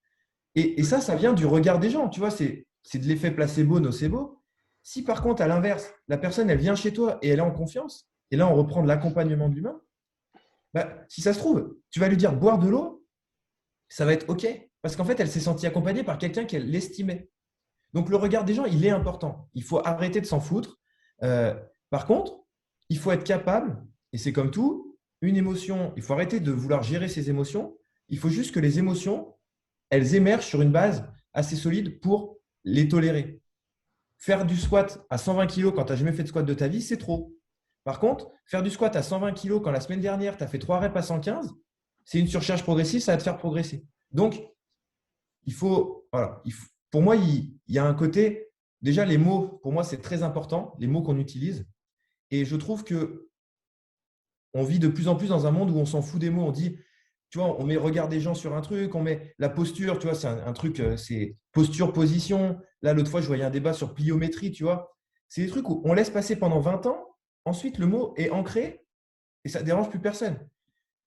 Et ça vient du regard des gens. Tu vois, c'est de l'effet placebo, nocebo. Si par contre, à l'inverse, la personne, elle vient chez toi et elle est en confiance, et là, on reprend de l'accompagnement de l'humain, bah, si ça se trouve, tu vas lui dire boire de l'eau, ça va être OK. Parce qu'en fait, elle s'est sentie accompagnée par quelqu'un qu'elle l'estimait. Donc, le regard des gens, il est important. Il faut arrêter de s'en foutre. Par contre, il faut être capable, et c'est comme tout, une émotion, il faut arrêter de vouloir gérer ses émotions. Il faut juste que les émotions, elles émergent sur une base assez solide pour les tolérer. Faire du squat à 120 kg quand tu n'as jamais fait de squat de ta vie, c'est trop. Par contre, faire du squat à 120 kg quand la semaine dernière, tu as fait 3 reps à 115, c'est une surcharge progressive, ça va te faire progresser. Donc, pour moi, il y a un côté, déjà les mots, pour moi, c'est très important, les mots qu'on utilise. Et je trouve que on vit de plus en plus dans un monde où on s'en fout des mots. On dit, tu vois, on met regard des gens sur un truc, on met la posture, tu vois, c'est un truc, c'est posture, position. Là, l'autre fois, je voyais un débat sur pliométrie, tu vois. C'est des trucs où on laisse passer pendant 20 ans. Ensuite, le mot est ancré et ça ne dérange plus personne.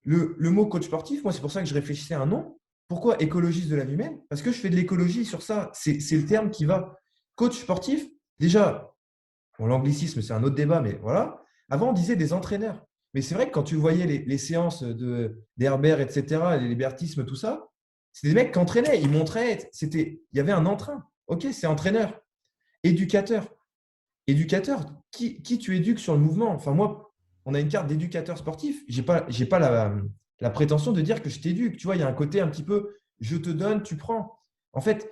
Le mot coach sportif, moi, c'est pour ça que je réfléchissais à un nom. Pourquoi écologiste de la vie humaine? Parce que je fais de l'écologie sur ça. C'est le terme qui va. Coach sportif, déjà, bon, l'anglicisme, c'est un autre débat, mais voilà. Avant, on disait des entraîneurs. Mais c'est vrai que quand tu voyais les séances d'Herbert, etc., l'hébertisme, tout ça, c'est des mecs qui entraînaient, ils montraient, il y avait un entrain. Ok, c'est entraîneur. Éducateur. Éducateur, qui tu éduques sur le mouvement? Enfin, moi, on a une carte d'éducateur sportif. Je n'ai pas la prétention de dire que je t'éduque. Tu vois, il y a un côté un petit peu, je te donne, tu prends. En fait,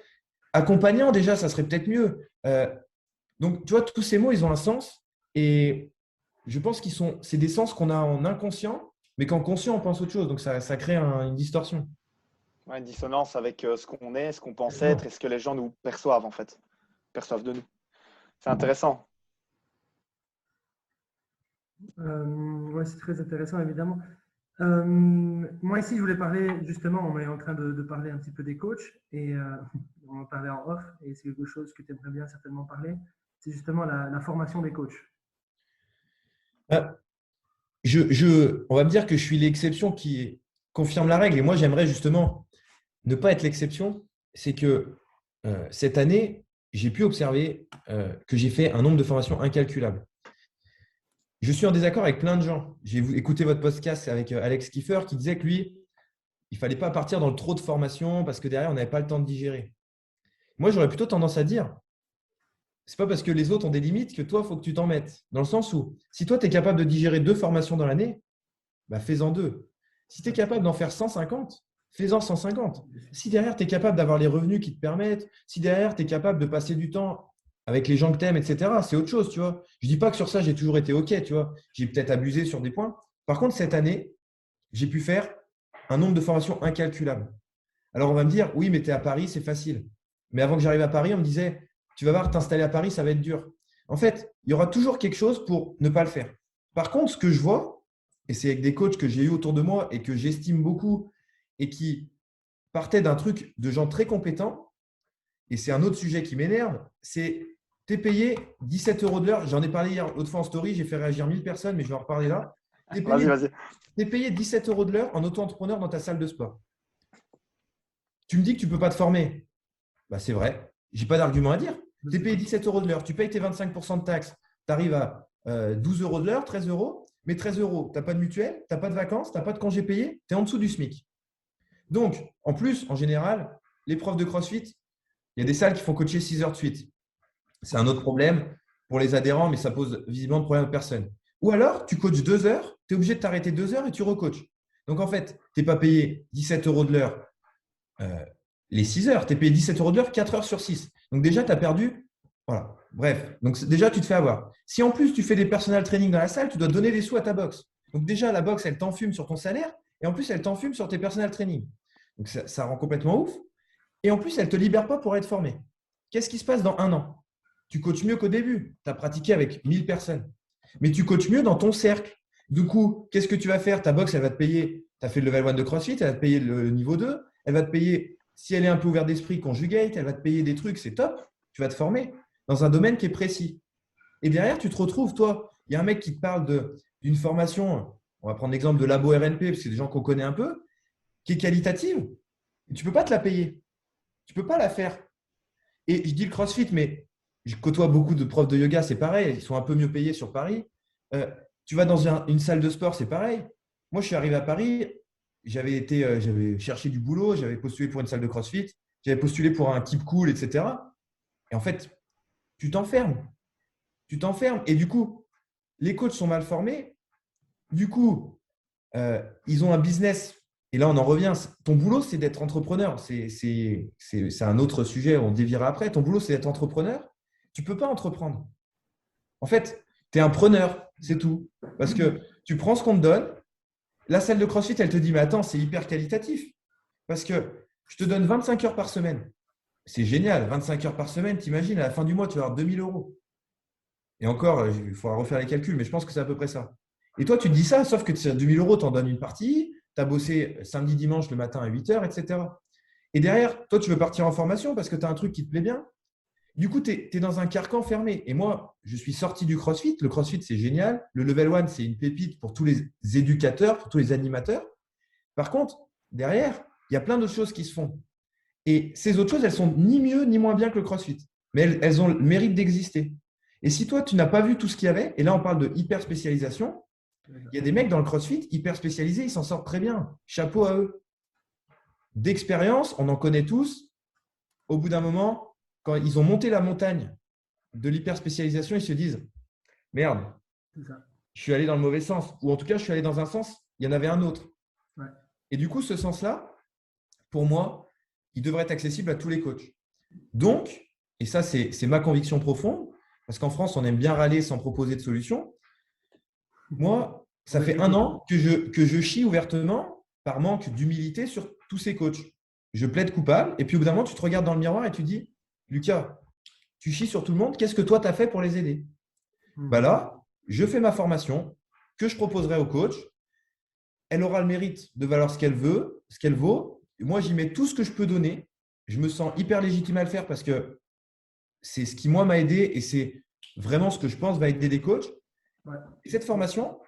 accompagnant, déjà, ça serait peut-être mieux. Donc, tu vois, tous ces mots, ils ont un sens. Et je pense c'est des sens qu'on a en inconscient, mais qu'en conscient, on pense autre chose. Donc, ça crée une distorsion.
Ouais, une dissonance avec ce qu'on est, ce qu'on pense être et ce que les gens nous perçoivent, en fait, perçoivent de nous. C'est intéressant.
Oui, c'est très intéressant, évidemment. Moi, ici, je voulais parler, justement, on est en train de parler un petit peu des coachs, et on en parlait en off, et c'est quelque chose que tu aimerais bien certainement parler, c'est justement la formation des coachs.
On va me dire que je suis l'exception qui confirme la règle, et moi, j'aimerais justement ne pas être l'exception. C'est que cette année, j'ai pu observer que j'ai fait un nombre de formations incalculable. Je suis en désaccord avec plein de gens. J'ai écouté votre podcast avec Alex Kiefer qui disait que lui, il ne fallait pas partir dans le trop de formation parce que derrière, on n'avait pas le temps de digérer. Moi, j'aurais plutôt tendance à dire, c'est pas parce que les autres ont des limites que toi, il faut que tu t'en mettes. Dans le sens où, si toi, tu es capable de digérer 2 formations dans l'année, bah, fais-en 2. Si tu es capable d'en faire 150, fais-en 150. Si derrière, tu es capable d'avoir les revenus qui te permettent, si derrière, tu es capable de passer du temps avec les gens que tu aimes, etc., c'est autre chose, tu vois. Je ne dis pas que sur ça, j'ai toujours été OK, tu vois. J'ai peut-être abusé sur des points. Par contre, cette année, j'ai pu faire un nombre de formations incalculable. Alors, on va me dire, oui, mais tu es à Paris, c'est facile. Mais avant que j'arrive à Paris, on me disait, tu vas voir, t'installer à Paris, ça va être dur. En fait, il y aura toujours quelque chose pour ne pas le faire. Par contre, ce que je vois, et c'est avec des coachs que j'ai eu autour de moi et que j'estime beaucoup et qui partaient d'un truc de gens très compétents, et c'est un autre sujet qui m'énerve, c'est tu es payé 17 € de l'heure. J'en ai parlé hier, l'autre fois en story, j'ai fait réagir 1000 personnes, mais je vais en reparler là. Tu es payé 17 € de l'heure en auto-entrepreneur dans ta salle de sport. Tu me dis que tu ne peux pas te former. Bah, c'est vrai. Je n'ai pas d'argument à dire. Tu es payé 17 € de l'heure. Tu payes tes 25% de taxes. Tu arrives à 12 € de l'heure, 13 €. Mais 13 €, tu n'as pas de mutuelle, tu n'as pas de vacances, tu n'as pas de congé payé, tu es en dessous du SMIC. Donc, en plus, en général, les profs de CrossFit, il y a des salles qui font coacher 6 heures de suite. C'est un autre problème pour les adhérents, mais ça pose visiblement de problème à personne. Ou alors, tu coaches 2 heures, tu es obligé de t'arrêter 2 heures et tu recoaches. Donc, en fait, tu n'es pas payé 17 euros de l'heure les 6 heures. Tu es payé 17 euros de l'heure 4 heures sur 6. Donc, déjà, tu as perdu. Voilà. Bref. Donc, déjà, tu te fais avoir. Si en plus, tu fais des personal training dans la salle, tu dois donner des sous à ta box. Donc, déjà, la box, elle t'enfume sur ton salaire et en plus, elle t'enfume sur tes personal training. Donc, ça rend complètement ouf. Et en plus, elle ne te libère pas pour être formé. Qu'est-ce qui se passe dans 1 an? Tu coaches mieux qu'au début. Tu as pratiqué avec 1000 personnes. Mais tu coaches mieux dans ton cercle. Du coup, qu'est-ce que tu vas faire? Ta box, elle va te payer. Tu as fait le level 1 de CrossFit, elle va te payer le niveau 2. Elle va te payer, si elle est un peu ouverte d'esprit, Conjugate. Elle va te payer des trucs, c'est top. Tu vas te former dans un domaine qui est précis. Et derrière, tu te retrouves, toi, il y a un mec qui te parle d'une formation, on va prendre l'exemple de Labo RNP, parce que c'est des gens qu'on connaît un peu, qui est qualitative. Et tu ne peux pas te la payer. Tu ne peux pas la faire. Et je dis le CrossFit, mais je côtoie beaucoup de profs de yoga, c'est pareil. Ils sont un peu mieux payés sur Paris. Tu vas dans une salle de sport, c'est pareil. Moi, je suis arrivé à Paris, j'avais cherché du boulot, j'avais postulé pour une salle de CrossFit, j'avais postulé pour un Keep Cool, etc. Et en fait, tu t'enfermes. Tu t'enfermes. Et du coup, les coachs sont mal formés. Du coup, ils ont un business. Et là, on en revient. Ton boulot, c'est d'être entrepreneur. C'est un autre sujet, on déviera après. Ton boulot, c'est d'être entrepreneur. Tu ne peux pas entreprendre. En fait, tu es un preneur, c'est tout. Parce que tu prends ce qu'on te donne. La salle de CrossFit, elle te dit, mais attends, c'est hyper qualitatif. Parce que je te donne 25 heures par semaine. C'est génial, 25 heures par semaine. T'imagines, à la fin du mois, tu vas avoir 2000 euros. Et encore, il faudra refaire les calculs, mais je pense que c'est à peu près ça. Et toi, tu te dis ça, sauf que ces 2000 euros, tu en donnes une partie. Tu as bossé samedi, dimanche, le matin à 8 heures, etc. Et derrière, toi, tu veux partir en formation parce que tu as un truc qui te plaît bien. Du coup, tu es dans un carcan fermé. Et moi, je suis sorti du CrossFit. Le CrossFit, c'est génial. Le Level 1, c'est une pépite pour tous les éducateurs, pour tous les animateurs. Par contre, derrière, il y a plein d'autres choses qui se font. Et ces autres choses, elles sont ni mieux ni moins bien que le CrossFit. Mais elles ont le mérite d'exister. Et si toi, tu n'as pas vu tout ce qu'il y avait, et là, on parle de hyper spécialisation, il y a des mecs dans le CrossFit hyper spécialisés, ils s'en sortent très bien. Chapeau à eux. D'expérience, on en connaît tous. Au bout d'un moment, quand ils ont monté la montagne de l'hyper spécialisation, ils se disent merde, je suis allé dans le mauvais sens. Ou en tout cas, je suis allé dans un sens, il y en avait un autre.
Ouais.
Et du coup, ce sens-là, pour moi, il devrait être accessible à tous les coachs. Donc, et ça, c'est ma conviction profonde, parce qu'en France, on aime bien râler sans proposer de solution. Moi, ça fait 1 an que je chie ouvertement par manque d'humilité sur tous ces coachs. Je plaide coupable. Et puis, au bout d'un moment, tu te regardes dans le miroir et tu dis Lucas, tu chies sur tout le monde. Qu'est-ce que toi, tu as fait pour les aider? Là, je fais ma formation que je proposerai au coach. Elle aura le mérite de valoir ce qu'elle veut, ce qu'elle vaut. Et moi, j'y mets tout ce que je peux donner. Je me sens hyper légitime à le faire parce que c'est ce qui, moi, m'a aidé et c'est vraiment ce que je pense va aider des coachs. Ouais. Et cette formation,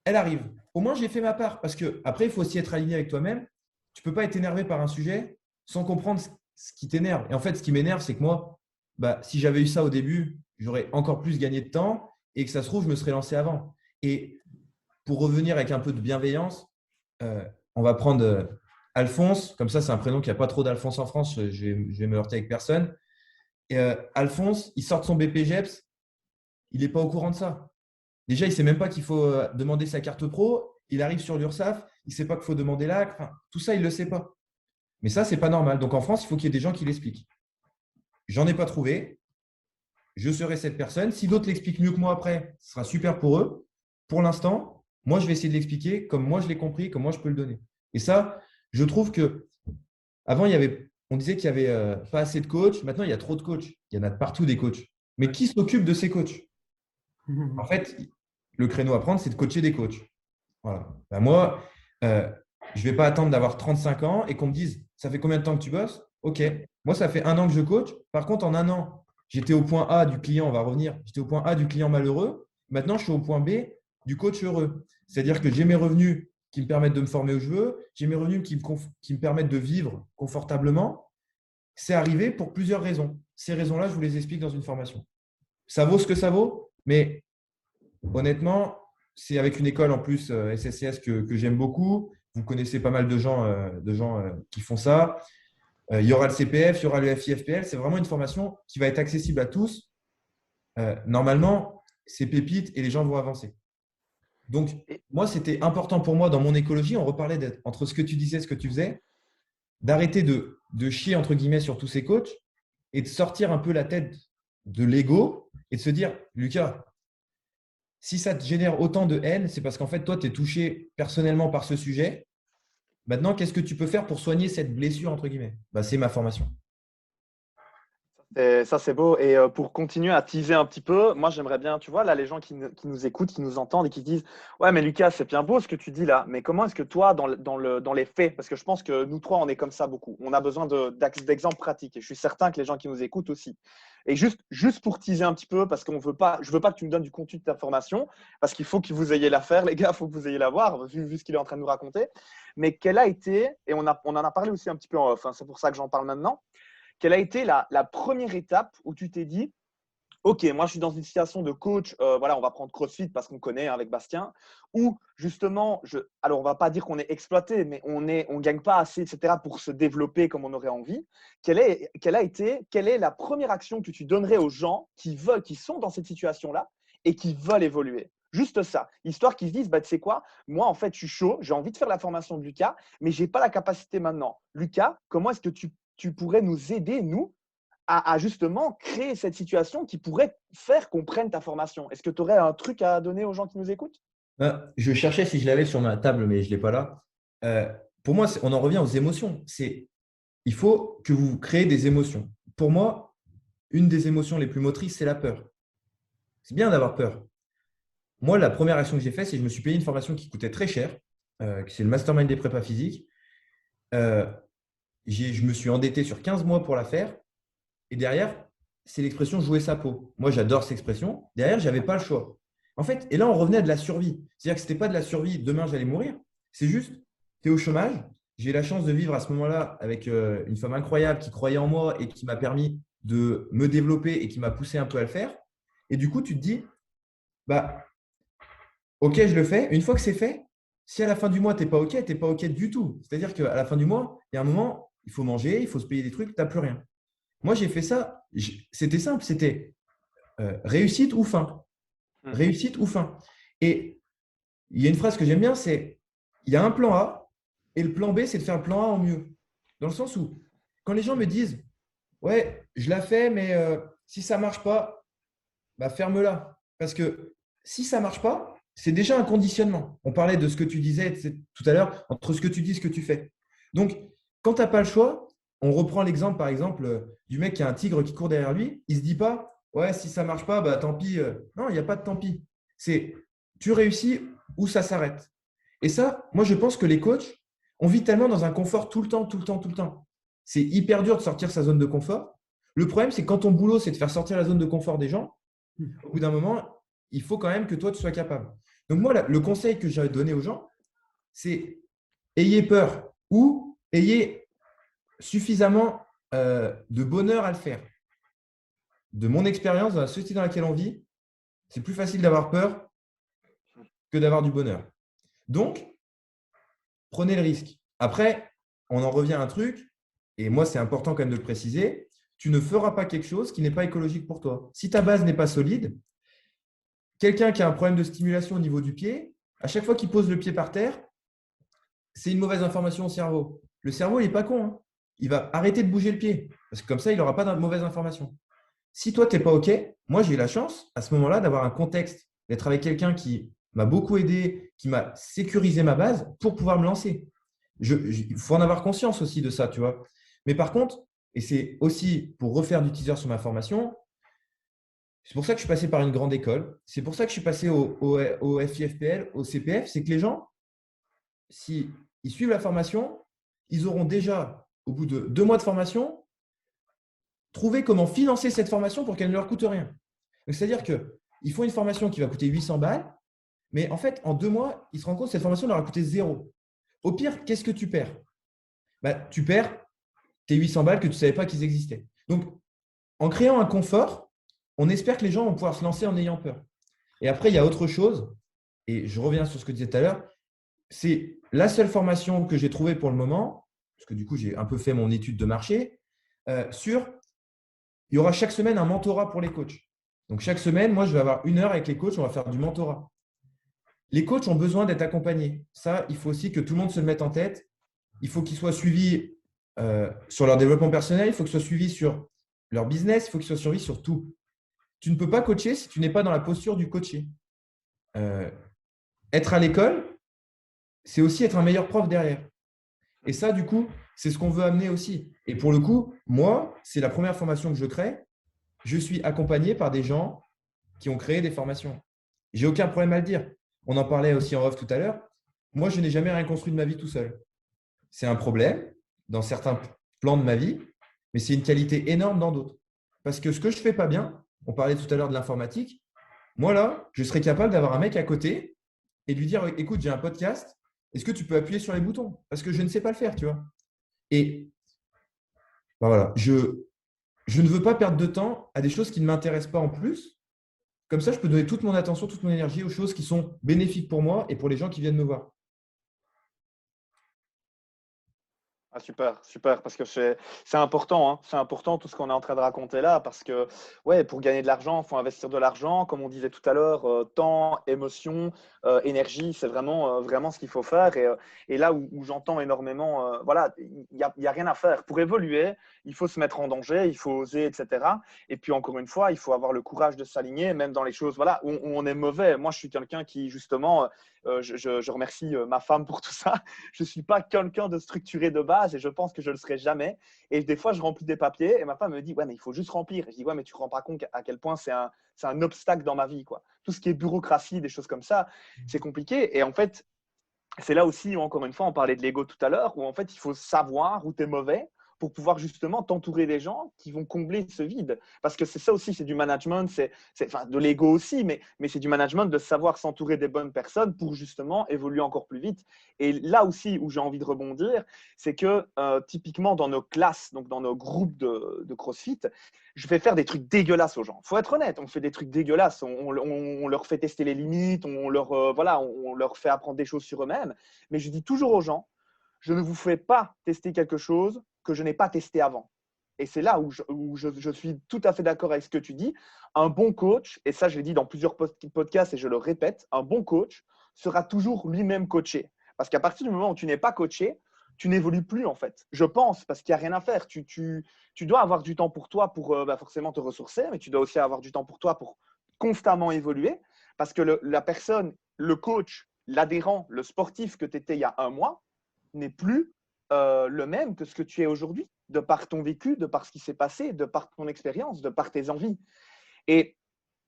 elle arrive. Au moins, j'ai fait ma part parce qu'après, il faut aussi être aligné avec toi-même. Tu ne peux pas être énervé par un sujet sans comprendre ce qui t'énerve. Et en fait, ce qui m'énerve, c'est que moi, si j'avais eu ça au début, j'aurais encore plus gagné de temps et que ça se trouve, je me serais lancé avant. Et pour revenir avec un peu de bienveillance, on va prendre Alphonse. Comme ça, c'est un prénom qu'il n'y a pas trop d'Alphonse en France. Je vais me heurter avec personne. Et Alphonse, il sort de son BPGEPS. Il n'est pas au courant de ça. Déjà, il ne sait même pas qu'il faut demander sa carte pro. Il arrive sur l'URSSAF. Il ne sait pas qu'il faut demander l'ACRE. Enfin, tout ça, il ne le sait pas. Mais ça, ce n'est pas normal. Donc, en France, il faut qu'il y ait des gens qui l'expliquent. J'en ai pas trouvé. Je serai cette personne. Si d'autres l'expliquent mieux que moi après, ce sera super pour eux. Pour l'instant, moi, je vais essayer de l'expliquer comme moi, je l'ai compris, comme moi, je peux le donner. Et ça, je trouve que avant, on disait qu'il n'y avait pas assez de coachs. Maintenant, il y a trop de coachs. Il y en a de partout des coachs. Mais qui s'occupe de ces coachs? En fait, le créneau à prendre, c'est de coacher des coachs. Voilà. Moi, je ne vais pas attendre d'avoir 35 ans et qu'on me dise « ça fait combien de temps que tu bosses ?» Ok. Moi, ça fait 1 an que je coach. Par contre, en 1 an, j'étais au point A du client, on va revenir, j'étais au point A du client malheureux. Maintenant, je suis au point B du coach heureux. C'est-à-dire que j'ai mes revenus qui me permettent de me former où je veux, j'ai mes revenus qui me permettent de vivre confortablement. C'est arrivé pour plusieurs raisons. Ces raisons-là, je vous les explique dans une formation. Ça vaut ce que ça vaut, mais honnêtement, c'est avec une école en plus SSCS que j'aime beaucoup. Vous connaissez pas mal de gens qui font ça. Il y aura le CPF, il y aura le FIFPL. C'est vraiment une formation qui va être accessible à tous. Normalement, ces pépites et les gens vont avancer. Donc,
Et-
moi, c'était important pour moi dans mon écologie. On reparlait entre ce que tu disais et ce que tu faisais, d'arrêter de chier, entre guillemets, sur tous ces coachs et de sortir un peu la tête de l'ego et de se dire, Lucas, si ça te génère autant de haine, c'est parce qu'en fait, toi, tu es touché personnellement par ce sujet. Maintenant, qu'est-ce que tu peux faire pour soigner cette blessure, entre guillemets? Bah, c'est ma formation.
Et ça, c'est beau. Et pour continuer à teaser un petit peu, moi, j'aimerais bien, tu vois, là, les gens qui nous écoutent, qui nous entendent et qui disent, ouais, mais Lucas, c'est bien beau ce que tu dis là, mais comment est-ce que toi, dans les faits, parce que je pense que nous trois, on est comme ça beaucoup, on a besoin d'exemples pratiques et je suis certain que les gens qui nous écoutent aussi. Et juste pour teaser un petit peu, parce qu'on veut pas, je veux pas que tu me donnes du contenu de ta formation, parce qu'il faut que vous ayez l'affaire, les gars, il faut que vous ayez la voir, vu ce qu'il est en train de nous raconter. Mais quelle a été, et on en a parlé aussi un petit peu en off, hein, c'est pour ça que j'en parle maintenant. Quelle a été la première étape où tu t'es dit, OK, moi je suis dans une situation de coach, voilà, on va prendre CrossFit parce qu'on connaît, hein, avec Bastien, où justement, alors on ne va pas dire qu'on est exploité, mais on ne gagne pas assez, etc., pour se développer comme on aurait envie. Quelle est la première action que tu donnerais aux gens qui sont dans cette situation-là et qui veulent évoluer? Juste ça, histoire qu'ils se disent, bah, tu sais quoi, moi en fait je suis chaud, j'ai envie de faire la formation de Lucas, mais je n'ai pas la capacité maintenant. Lucas, comment est-ce que tu pourrais nous aider, nous, à justement créer cette situation qui pourrait faire qu'on prenne ta formation? Est-ce que tu aurais un truc à donner aux gens qui nous écoutent?
Je cherchais si je l'avais sur ma table, mais je ne l'ai pas là. Pour moi, on en revient aux émotions. Il faut que vous créez des émotions. Pour moi, une des émotions les plus motrices, c'est la peur. C'est bien d'avoir peur. Moi, la première action que j'ai faite, c'est que je me suis payé une formation qui coûtait très cher, c'est le Mastermind des prépas physiques. Euh, je me suis endetté sur 15 mois pour la faire. Et derrière, c'est l'expression jouer sa peau. Moi, j'adore cette expression. Derrière, je n'avais pas le choix. En fait, et là, on revenait à de la survie. C'est-à-dire que ce n'était pas de la survie, demain, j'allais mourir. C'est juste, tu es au chômage. J'ai eu la chance de vivre à ce moment-là avec une femme incroyable qui croyait en moi et qui m'a permis de me développer et qui m'a poussé un peu à le faire. Et du coup, tu te dis, bah, OK, je le fais. Une fois que c'est fait, si à la fin du mois, tu n'es pas OK, tu n'es pas OK du tout. C'est-à-dire qu'à la fin du mois, il y a un moment, il faut manger, il faut se payer des trucs, tu n'as plus rien. Moi, j'ai fait ça. C'était simple. C'était réussite ou fin. Réussite ou fin. Et il y a une phrase que j'aime bien, c'est il y a un plan A et le plan B, c'est de faire le plan A en mieux. Dans le sens où, quand les gens me disent, ouais, je la fais, mais si ça ne marche pas, bah, ferme-la. Parce que si ça ne marche pas, c'est déjà un conditionnement. On parlait de ce que tu disais tout à l'heure, entre ce que tu dis et ce que tu fais. Donc, quand tu n'as pas le choix, on reprend l'exemple, par exemple, du mec qui a un tigre qui court derrière lui. Il ne se dit pas, ouais, si ça ne marche pas, bah, tant pis. Non, il n'y a pas de tant pis. C'est tu réussis ou ça s'arrête. Et ça, moi, je pense que les coachs, on vit tellement dans un confort tout le temps, tout le temps, tout le temps. C'est hyper dur de sortir sa zone de confort. Le problème, c'est que quand ton boulot, c'est de faire sortir la zone de confort des gens, au bout d'un moment, il faut quand même que toi, tu sois capable. Donc, moi, le conseil que j'ai donné aux gens, c'est ayez peur ou ayez suffisamment de bonheur à le faire. De mon expérience, dans la société dans laquelle on vit, c'est plus facile d'avoir peur que d'avoir du bonheur. Donc, prenez le risque. Après, on en revient à un truc, et moi, c'est important quand même de le préciser, tu ne feras pas quelque chose qui n'est pas écologique pour toi. Si ta base n'est pas solide, quelqu'un qui a un problème de stimulation au niveau du pied, à chaque fois qu'il pose le pied par terre, c'est une mauvaise information au cerveau. Le cerveau, il n'est pas con, hein. Il va arrêter de bouger le pied, parce que comme ça, il n'aura pas de mauvaise information. Si toi, tu n'es pas OK, moi, j'ai eu la chance, à ce moment-là, d'avoir un contexte, d'être avec quelqu'un qui m'a beaucoup aidé, qui m'a sécurisé ma base pour pouvoir me lancer. Il faut en avoir conscience aussi de ça, tu vois. Mais par contre, et c'est aussi pour refaire du teaser sur ma formation, c'est pour ça que je suis passé par une grande école. C'est pour ça que je suis passé au FIFPL, au CPF. C'est que les gens, s'ils suivent la formation, ils auront déjà, au bout de 2 mois de formation, trouvé comment financer cette formation pour qu'elle ne leur coûte rien. C'est-à-dire qu'ils font une formation qui va coûter 800 balles, mais en fait, en 2 mois, ils se rendent compte que cette formation leur a coûté 0. Au pire, qu'est-ce que tu perds? Bah, tu perds tes 800 balles que tu ne savais pas qu'ils existaient. Donc, en créant un confort, on espère que les gens vont pouvoir se lancer en ayant peur. Et après, il y a autre chose, et je reviens sur ce que tu disais tout à l'heure, c'est la seule formation que j'ai trouvée pour le moment, parce que du coup, j'ai un peu fait mon étude de marché, il y aura chaque semaine un mentorat pour les coachs. Donc, chaque semaine, moi, je vais avoir 1 heure avec les coachs, on va faire du mentorat. Les coachs ont besoin d'être accompagnés. Ça, il faut aussi que tout le monde se le mette en tête. Il faut qu'ils soient suivis sur leur développement personnel, il faut qu'ils soient suivis sur leur business, il faut qu'ils soient suivis sur tout. Tu ne peux pas coacher si tu n'es pas dans la posture du coaché. Être à l'école, c'est aussi être un meilleur prof derrière. Et ça, du coup, c'est ce qu'on veut amener aussi. Et pour le coup, moi, c'est la première formation que je crée. Je suis accompagné par des gens qui ont créé des formations. J'ai aucun problème à le dire. On en parlait aussi en off tout à l'heure. Moi, je n'ai jamais rien construit de ma vie tout seul. C'est un problème dans certains plans de ma vie, mais c'est une qualité énorme dans d'autres. Parce que ce que je ne fais pas bien, on parlait tout à l'heure de l'informatique, moi là, je serais capable d'avoir un mec à côté et de lui dire, écoute, j'ai un podcast, est-ce que tu peux appuyer sur les boutons? Parce que je ne sais pas le faire, tu vois. Et ben voilà, je ne veux pas perdre de temps à des choses qui ne m'intéressent pas en plus. Comme ça, je peux donner toute mon attention, toute mon énergie aux choses qui sont bénéfiques pour moi et pour les gens qui viennent me voir.
Ah, super, super, parce que c'est important, hein, c'est important tout ce qu'on est en train de raconter là, parce que ouais, pour gagner de l'argent, il faut investir de l'argent, comme on disait tout à l'heure, temps, émotion, énergie, c'est vraiment ce qu'il faut faire. Et là où j'entends énormément, voilà, il y a rien à faire. Pour évoluer, il faut se mettre en danger, il faut oser, etc. Et puis encore une fois, il faut avoir le courage de s'aligner, même dans les choses voilà, où on est mauvais. Moi, je suis quelqu'un qui, justement, je remercie ma femme pour tout ça. Je ne suis pas quelqu'un de structuré de base et je pense que je ne le serai jamais. Et des fois, je remplis des papiers et ma femme me dit « Ouais, mais il faut juste remplir. » Et je dis « Ouais, mais tu ne te rends pas compte à quel point c'est un obstacle dans ma vie, quoi. » Tout ce qui est bureaucratie, des choses comme ça, c'est compliqué. Et en fait, c'est là aussi, encore une fois, on parlait de l'ego tout à l'heure, où en fait, il faut savoir où tu es mauvais pour pouvoir justement t'entourer des gens qui vont combler ce vide. Parce que c'est ça aussi, c'est du management, enfin, de l'ego aussi, mais c'est du management de savoir s'entourer des bonnes personnes pour justement évoluer encore plus vite. Et là aussi où j'ai envie de rebondir, c'est que typiquement dans nos classes, donc dans nos groupes de CrossFit, je vais faire des trucs dégueulasses aux gens. Il faut être honnête, on fait des trucs dégueulasses. On leur fait tester les limites, on leur fait apprendre des choses sur eux-mêmes. Mais je dis toujours aux gens, je ne vous fais pas tester quelque chose que je n'ai pas testé avant. Et c'est là où je suis tout à fait d'accord avec ce que tu dis. Un bon coach, et ça je l'ai dit dans plusieurs podcasts et je le répète, un bon coach sera toujours lui-même coaché. Parce qu'à partir du moment où tu n'es pas coaché, tu n'évolues plus en fait. Je pense, parce qu'il n'y a rien à faire. Tu dois avoir du temps pour toi pour forcément te ressourcer, mais tu dois aussi avoir du temps pour toi pour constamment évoluer. Parce que la personne, le coach, l'adhérent, le sportif que tu étais il y a un mois n'est plus le même que ce que tu es aujourd'hui, de par ton vécu, de par ce qui s'est passé, de par ton expérience, de par tes envies. Et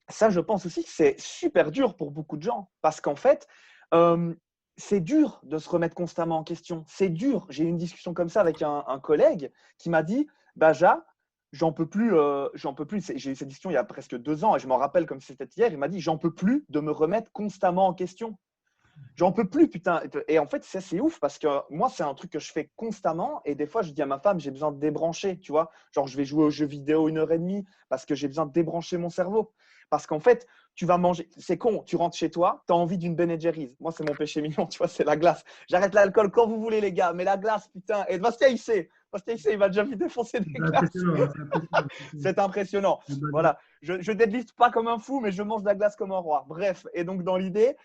ça, je pense aussi que c'est super dur pour beaucoup de gens parce qu'en fait, c'est dur de se remettre constamment en question. C'est dur. J'ai eu une discussion comme ça avec un collègue qui m'a dit « Baja, j'en peux plus. J'ai eu cette discussion il y a presque 2 ans et je m'en rappelle comme si c'était hier. Il m'a dit « J'en peux plus de me remettre constamment en question. » J'en peux plus, putain. Et en fait, ça, c'est ouf parce que moi, c'est un truc que je fais constamment. Et des fois, je dis à ma femme, j'ai besoin de débrancher, tu vois. Genre, je vais jouer aux jeux vidéo 1 heure et demie parce que j'ai besoin de débrancher mon cerveau. Parce qu'en fait, tu vas manger. C'est con, tu rentres chez toi, tu as envie d'une Ben Jerry's. Moi, c'est mon péché mignon, tu vois, c'est la glace. J'arrête l'alcool quand vous voulez, les gars. Mais la glace, putain. Et Bastien, il sait. Bastien, il sait, il va déjà vite défoncer des glaces. C'est impressionnant. Voilà. Je deadlift pas comme un fou, mais je mange de la glace comme un roi. Bref. Et donc, dans l'idée,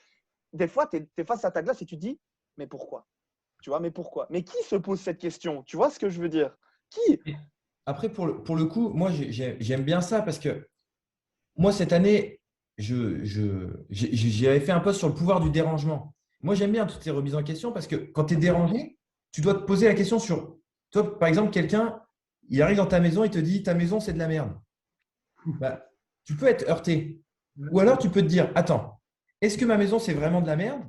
des fois, tu es face à ta glace et tu te dis, mais pourquoi? Tu vois, mais pourquoi? Mais qui se pose cette question? Tu vois ce que je veux dire? Qui?
Après, pour le coup, moi, j'aime bien ça parce que moi, cette année, j'avais fait un post sur le pouvoir du dérangement. Moi, j'aime bien toutes ces remises en question parce que quand tu es dérangé, tu dois te poser la question sur… Toi, par exemple, quelqu'un, il arrive dans ta maison, il te dit, ta maison, c'est de la merde. Bah, tu peux être heurté. Ou alors, tu peux te dire, attends, est-ce que ma maison, c'est vraiment de la merde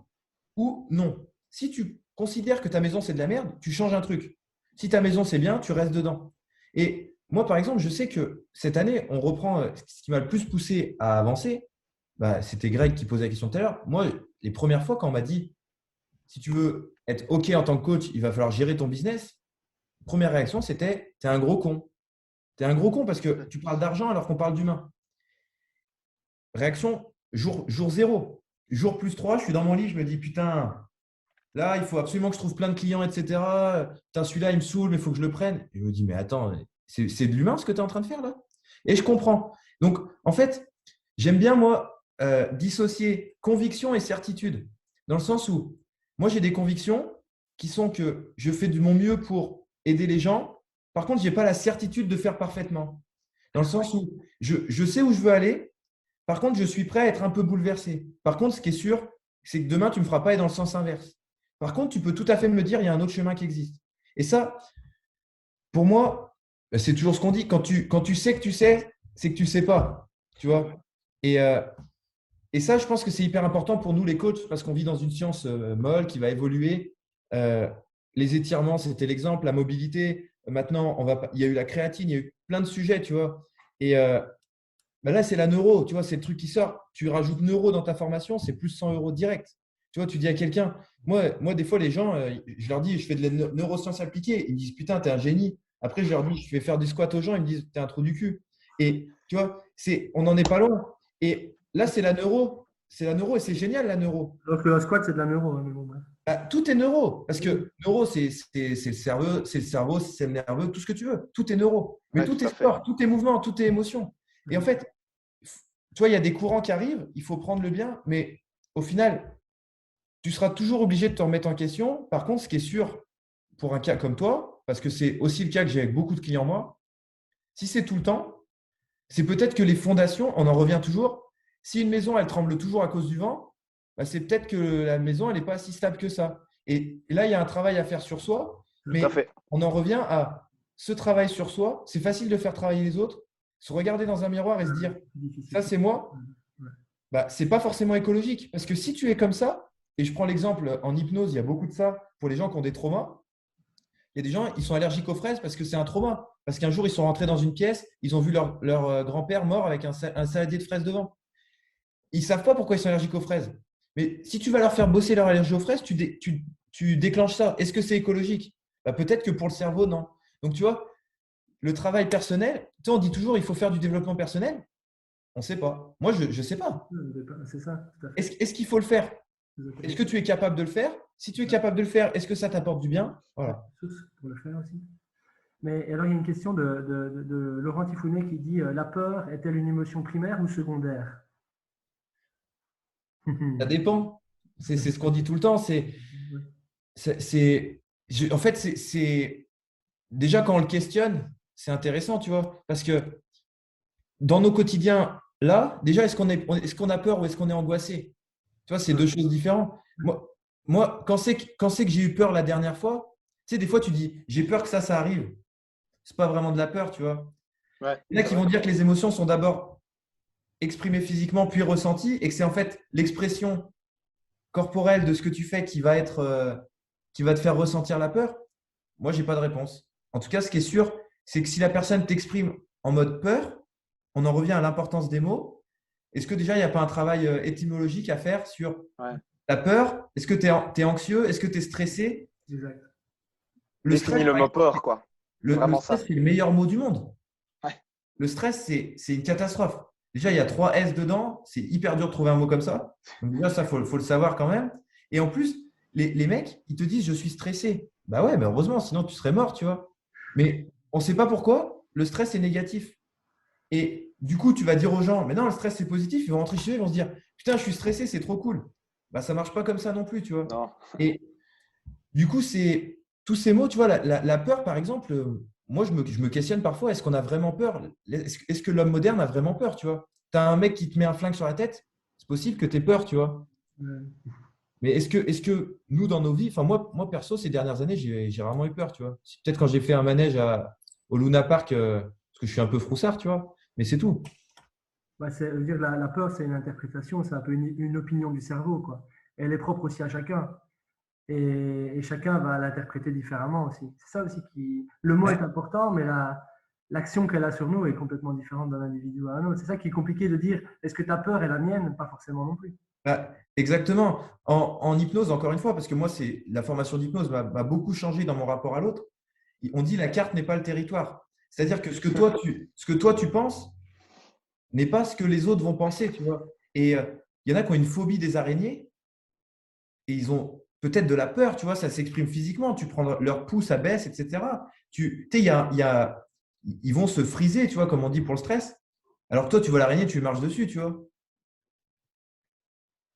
ou non? Si tu considères que ta maison, c'est de la merde, tu changes un truc. Si ta maison, c'est bien, tu restes dedans. Et moi, par exemple, je sais que cette année, on reprend ce qui m'a le plus poussé à avancer. Bah, c'était Greg qui posait la question tout à l'heure. Moi, les premières fois, quand on m'a dit, si tu veux être OK en tant que coach, il va falloir gérer ton business, première réaction, c'était, tu es un gros con. Tu es un gros con parce que tu parles d'argent alors qu'on parle d'humain. Réaction, jour 0. Jour +3, je suis dans mon lit, je me dis, putain, là, il faut absolument que je trouve plein de clients, etc. Putain, celui-là, il me saoule, mais il faut que je le prenne. Et je me dis, mais attends, c'est de l'humain ce que tu es en train de faire là? Et je comprends. Donc, en fait, j'aime bien, moi, dissocier conviction et certitude. Dans le sens où, moi, j'ai des convictions qui sont que je fais de mon mieux pour aider les gens. Par contre, je n'ai pas la certitude de faire parfaitement. Dans le sens où je sais où je veux aller. Par contre, je suis prêt à être un peu bouleversé. Par contre, ce qui est sûr, c'est que demain, tu ne me feras pas aller dans le sens inverse. Par contre, tu peux tout à fait me dire, il y a un autre chemin qui existe. Et ça, pour moi, c'est toujours ce qu'on dit. Quand tu sais que tu sais, c'est que tu ne sais pas. Tu vois? Et, euh, et ça, je pense que c'est hyper important pour nous, les coachs, parce qu'on vit dans une science molle qui va évoluer. Euh, les étirements, c'était l'exemple. La mobilité, maintenant, il y a eu la créatine, il y a eu plein de sujets, tu vois. Et ben là, c'est la neuro, tu vois, c'est le truc qui sort. Tu rajoutes neuro dans ta formation, c'est plus 100 euros direct. Tu vois, tu dis à quelqu'un, moi, des fois, les gens, je leur dis, je fais de la neurosciences appliquées. Ils me disent, putain, t'es un génie. Après, je leur dis, je fais faire du squat aux gens. Ils me disent, t'es un trou du cul. Et tu vois, on n'en est pas loin. Et là, c'est la neuro. C'est la neuro et c'est génial, la neuro.
Donc le squat, c'est de la neuro. Mais bon, bref.
Bah, tout est neuro. Parce que neuro, c'est le cerveau, c'est le nerveux, tout ce que tu veux. Tout est neuro. Mais
Ouais,
tout
tout
est
à fait.
sport, tout est mouvement, tout est émotion. Et en fait, tu vois, il y a des courants qui arrivent, il faut prendre le bien, mais au final, tu seras toujours obligé de te remettre en question. Par contre, ce qui est sûr pour un cas comme toi, parce que c'est aussi le cas que j'ai avec beaucoup de clients, moi, si c'est tout le temps, c'est peut-être que les fondations, on en revient toujours. Si une maison, elle tremble toujours à cause du vent, bah, c'est peut-être que la maison, elle n'est pas si stable que ça. Et là, il y a un travail à faire sur soi,
Tout
mais
à fait.
on en revient à ce travail sur soi. C'est facile de faire travailler les autres, se regarder dans un miroir et se dire,
C'est difficile.
ça, c'est moi.
Ouais.
Bah, ce n'est pas forcément écologique. Parce que si tu es comme ça, et je prends l'exemple en hypnose, il y a beaucoup de ça pour les gens qui ont des traumas. Il y a des gens, ils sont allergiques aux fraises parce que c'est un trauma. Parce qu'un jour, ils sont rentrés dans une pièce, ils ont vu leur grand-père mort avec un saladier de fraises devant. Ils ne savent pas pourquoi ils sont allergiques aux fraises. Mais si tu vas leur faire bosser leur allergie aux fraises, tu déclenches ça. Est-ce que c'est écologique? Bah, peut-être que pour le cerveau, non. Donc, tu vois, le travail personnel, tu sais, on dit toujours il faut faire du développement personnel. On ne sait pas. Moi, je ne sais pas.
C'est ça, tout à fait.
Est-ce qu'il faut le faire? Est-ce que tu es capable de le faire? Si tu es capable de le faire, est-ce que ça t'apporte du bien? Voilà.
Pour le faire aussi. Mais alors, il y a une question de Laurent Tifounet qui dit la peur est-elle une émotion primaire ou secondaire?
Ça dépend. C'est ce qu'on dit tout le temps. En fait, déjà quand on le questionne, c'est intéressant, tu vois, parce que dans nos quotidiens, là, déjà, est-ce qu'on a peur ou est-ce qu'on est angoissé? Tu vois, c'est deux choses différentes. Moi, quand c'est que j'ai eu peur la dernière fois, tu sais, des fois, tu dis, j'ai peur que ça arrive. C'est pas vraiment de la peur, tu vois.
Ouais,
Il y en a qui vont dire que les émotions sont d'abord exprimées physiquement, puis ressenties, et que c'est en fait l'expression corporelle de ce que tu fais qui va te faire ressentir la peur. Moi, je n'ai pas de réponse. En tout cas, ce qui est sûr, c'est que si la personne t'exprime en mode peur, on en revient à l'importance des mots. Est-ce que déjà, il n'y a pas un travail étymologique à faire sur
ouais.
la peur? Est-ce que tu es anxieux? Est-ce que tu es stressé?
Exact.
Le stress,
Définis le mot peur, quoi.
le
Vraiment
stress,
ça.
c'est le meilleur mot du monde.
Ouais.
Le stress, c'est une catastrophe. Déjà, il y a 3 S dedans. C'est hyper dur de trouver un mot comme ça. Donc déjà, ça, faut le savoir quand même. Et en plus, les mecs, ils te disent, je suis stressé. Bah ouais, mais heureusement, sinon tu serais mort, tu vois. Mais on ne sait pas pourquoi le stress est négatif. Et du coup, tu vas dire aux gens, mais non, le stress, c'est positif. Ils vont rentrer chez eux, ils vont se dire, putain, je suis stressé, c'est trop cool. Bah, ça ne marche pas comme ça non plus, tu vois.
Non.
Et du coup, c'est tous ces mots, tu vois, la peur, par exemple, moi, je me questionne parfois, est-ce qu'on a vraiment peur? Est-ce que l'homme moderne a vraiment peur, tu vois? Tu as un mec qui te met un flingue sur la tête, c'est possible que tu aies peur, tu vois. Mais est-ce que nous, dans nos vies, enfin moi perso, ces dernières années, j'ai vraiment eu peur, tu vois. C'est peut-être quand j'ai fait un manège au Luna Park, parce que je suis un peu froussard, tu vois. Mais c'est tout.
Bah, dire, la peur, c'est une interprétation, c'est un peu une opinion du cerveau, quoi. Elle est propre aussi à chacun. Et chacun va l'interpréter différemment aussi. C'est ça aussi qui. Le mot
Ouais.
est important, mais l'action qu'elle a sur nous est complètement différente d'un individu à un autre. C'est ça qui est compliqué de dire est-ce que ta peur est la mienne? Pas forcément non plus.
Bah, exactement. En hypnose, encore une fois, parce que moi, la formation d'hypnose m'a beaucoup changé dans mon rapport à l'autre. On dit la carte n'est pas le territoire. C'est-à-dire que ce que toi tu penses n'est pas ce que les autres vont penser, tu vois. Et il y en a qui ont une phobie des araignées et ils ont peut-être de la peur, tu vois, ça s'exprime physiquement. Tu prends leur pouce, ça baisse, etc. Tu sais, ils vont se friser, tu vois, comme on dit pour le stress. Alors que toi, tu vois l'araignée, tu marches dessus, tu vois.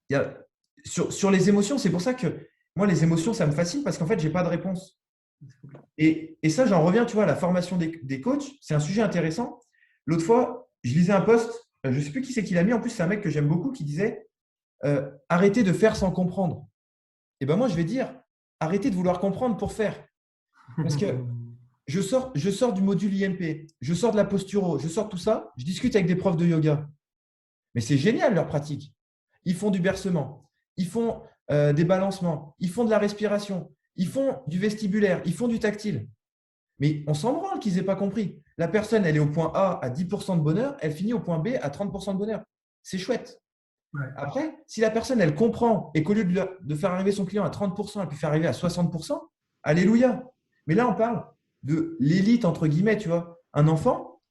Il y a, sur les émotions, c'est pour ça que moi, les émotions, ça me fascine parce qu'en fait, je n'ai pas de réponse. Et ça, j'en reviens, tu vois, à la formation des coachs. C'est un sujet intéressant. L'autre fois, je lisais un post, je ne sais plus qui c'est qui l'a mis. En plus, c'est un mec que j'aime beaucoup qui disait arrêtez de faire sans comprendre. Et ben moi, je vais dire arrêtez de vouloir comprendre pour faire. Parce que je sors du module IMP, je sors de la posturo, je sors de tout ça, je discute avec des profs de yoga. Mais c'est génial leur pratique. Ils font du bercement, ils font des balancements, ils font de la respiration, ils font du vestibulaire, ils font du tactile. Mais on s'en branle qu'ils n'aient pas compris. La personne, elle est au point A à 10% de bonheur, elle finit au point B à 30% de bonheur. C'est chouette.
Ouais.
Après, si la personne, elle comprend et qu'au lieu de faire arriver son client à 30%, elle peut faire arriver à 60%, alléluia. Mais là, on parle de l'élite, entre guillemets, tu vois. Un enfant,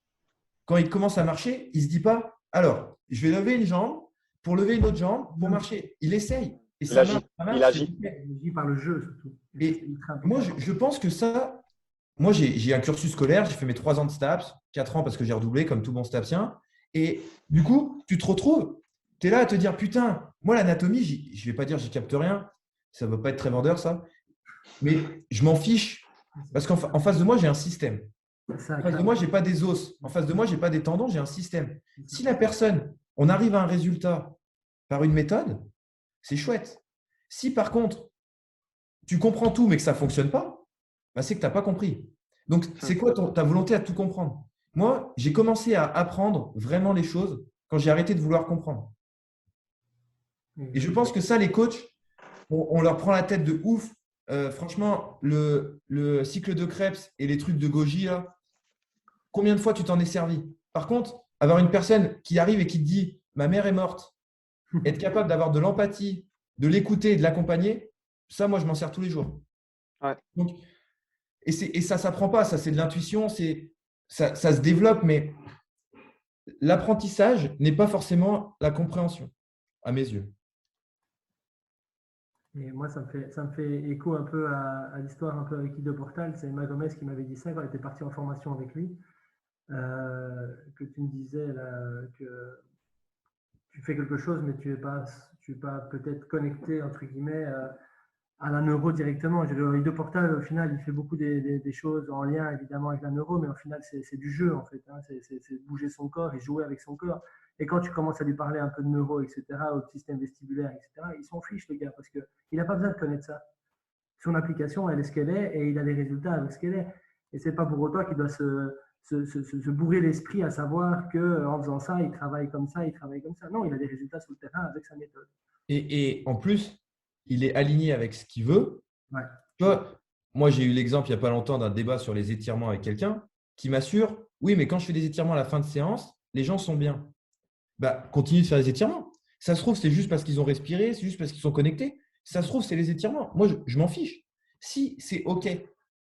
quand il commence à marcher, il ne se dit pas, alors, je vais lever une jambe pour lever une autre jambe pour marcher. Il essaye. Et
Il
ça marche,
agit.
ça
Il
marche.
agit.
Il agit par le jeu, surtout.
Et moi, je pense que ça, moi, j'ai un cursus scolaire, j'ai fait mes 3 ans de STAPS, 4 ans parce que j'ai redoublé, comme tout bon STAPsien. Et du coup, tu te retrouves, tu es là à te dire, putain, moi, l'anatomie, je ne vais pas dire j'y capte rien, ça ne va pas être très vendeur, ça, mais je m'en fiche. Parce qu'en face de moi, j'ai un système. En face de moi, je n'ai pas des os. En face de moi, je n'ai pas des tendons, j'ai un système. Si la personne, on arrive à un résultat par une méthode, c'est chouette. Si par contre, tu comprends tout, mais que ça ne fonctionne pas, bah, c'est que tu n'as pas compris. Donc, c'est quoi ta volonté à tout comprendre? Moi, j'ai commencé à apprendre vraiment les choses quand j'ai arrêté de vouloir comprendre. Et je pense que ça, les coachs, on leur prend la tête de ouf. Franchement, le cycle de Krebs et les trucs de Goji, là, combien de fois tu t'en es servi? Par contre, avoir une personne qui arrive et qui te dit ma mère est morte, être capable d'avoir de l'empathie, de l'écouter et de l'accompagner, ça, moi, je m'en sers tous les jours.
Ouais.
Donc, et ça ne s'apprend pas, ça, c'est de l'intuition, ça se développe, mais l'apprentissage n'est pas forcément la compréhension, à mes yeux.
Et moi, ça me fait écho un peu à l'histoire un peu avec Guido Portal. C'est Emma Gomez qui m'avait dit ça quand elle était partie en formation avec lui. Que tu me disais là, que tu fais quelque chose, mais tu es pas peut-être connecté, entre guillemets, à la neuro directement. Guido Portal, au final, il fait beaucoup des choses en lien évidemment avec la neuro, mais au final, c'est du jeu en fait. Hein. C'est bouger son corps et jouer avec son corps. Et quand tu commences à lui parler un peu de neuro, etc., au système vestibulaire, etc., il s'en fiche, le gars, parce qu'il n'a pas besoin de connaître ça. Son application, elle est ce qu'elle est, et il a les résultats avec ce qu'elle est. Et c'est pas pour autant qu'il doit se bourrer l'esprit à savoir qu'en faisant ça, il travaille comme ça, il travaille comme ça. Non, il a des résultats sur le terrain avec sa méthode.
Et en plus, il est aligné avec ce qu'il veut.
Ouais.
Tu vois, moi, j'ai eu l'exemple il n'y a pas longtemps d'un débat sur les étirements avec quelqu'un qui m'assure, oui, mais quand je fais des étirements à la fin de séance, les gens sont bien. Bah, continue de faire les étirements. Ça se trouve, c'est juste parce qu'ils ont respiré, c'est juste parce qu'ils sont connectés. Ça se trouve, c'est les étirements. Moi, je m'en fiche. Si, c'est OK.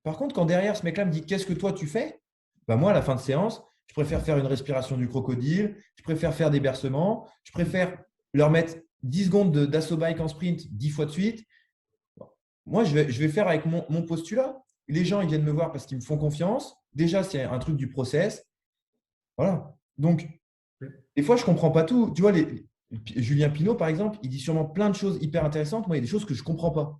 Par contre, quand derrière, ce mec-là me dit qu'est-ce que toi tu fais, bah moi, à la fin de séance, je préfère faire une respiration du crocodile, je préfère faire des bercements, je préfère leur mettre 10 secondes d'assaut bike en sprint 10 fois de suite. Moi, je vais faire avec mon postulat. Les gens, ils viennent me voir parce qu'ils me font confiance. Déjà, c'est un truc du process. Voilà. Donc, des fois, je ne comprends pas tout. Tu vois, Julien Pinault, par exemple, il dit sûrement plein de choses hyper intéressantes. Moi, il y a des choses que je ne comprends pas.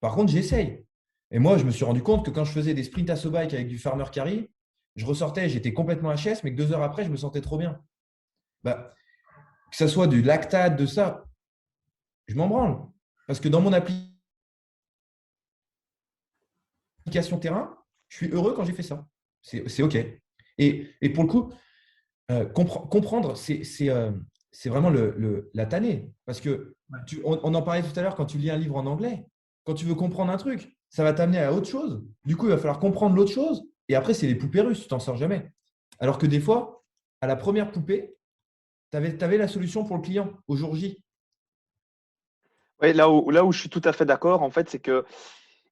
Par contre, j'essaye. Et moi, je me suis rendu compte que quand je faisais des sprints assaut bike avec du farmer carry, je ressortais, j'étais complètement HS, mais que 2 heures après, je me sentais trop bien. Bah, que ça soit du lactate, de ça, je m'en branle. Parce que dans mon application terrain, je suis heureux quand j'ai fait ça. C'est OK. Et pour le coup, comprendre, c'est vraiment la tannée. Parce que on en parlait tout à l'heure, quand tu lis un livre en anglais, quand tu veux comprendre un truc, ça va t'amener à autre chose. Du coup, il va falloir comprendre l'autre chose. Et après, c'est les poupées russes, tu t'en sors jamais. Alors que des fois, à la première poupée, tu avais la solution pour le client au jour J.
Oui, là où je suis tout à fait d'accord, en fait, c'est que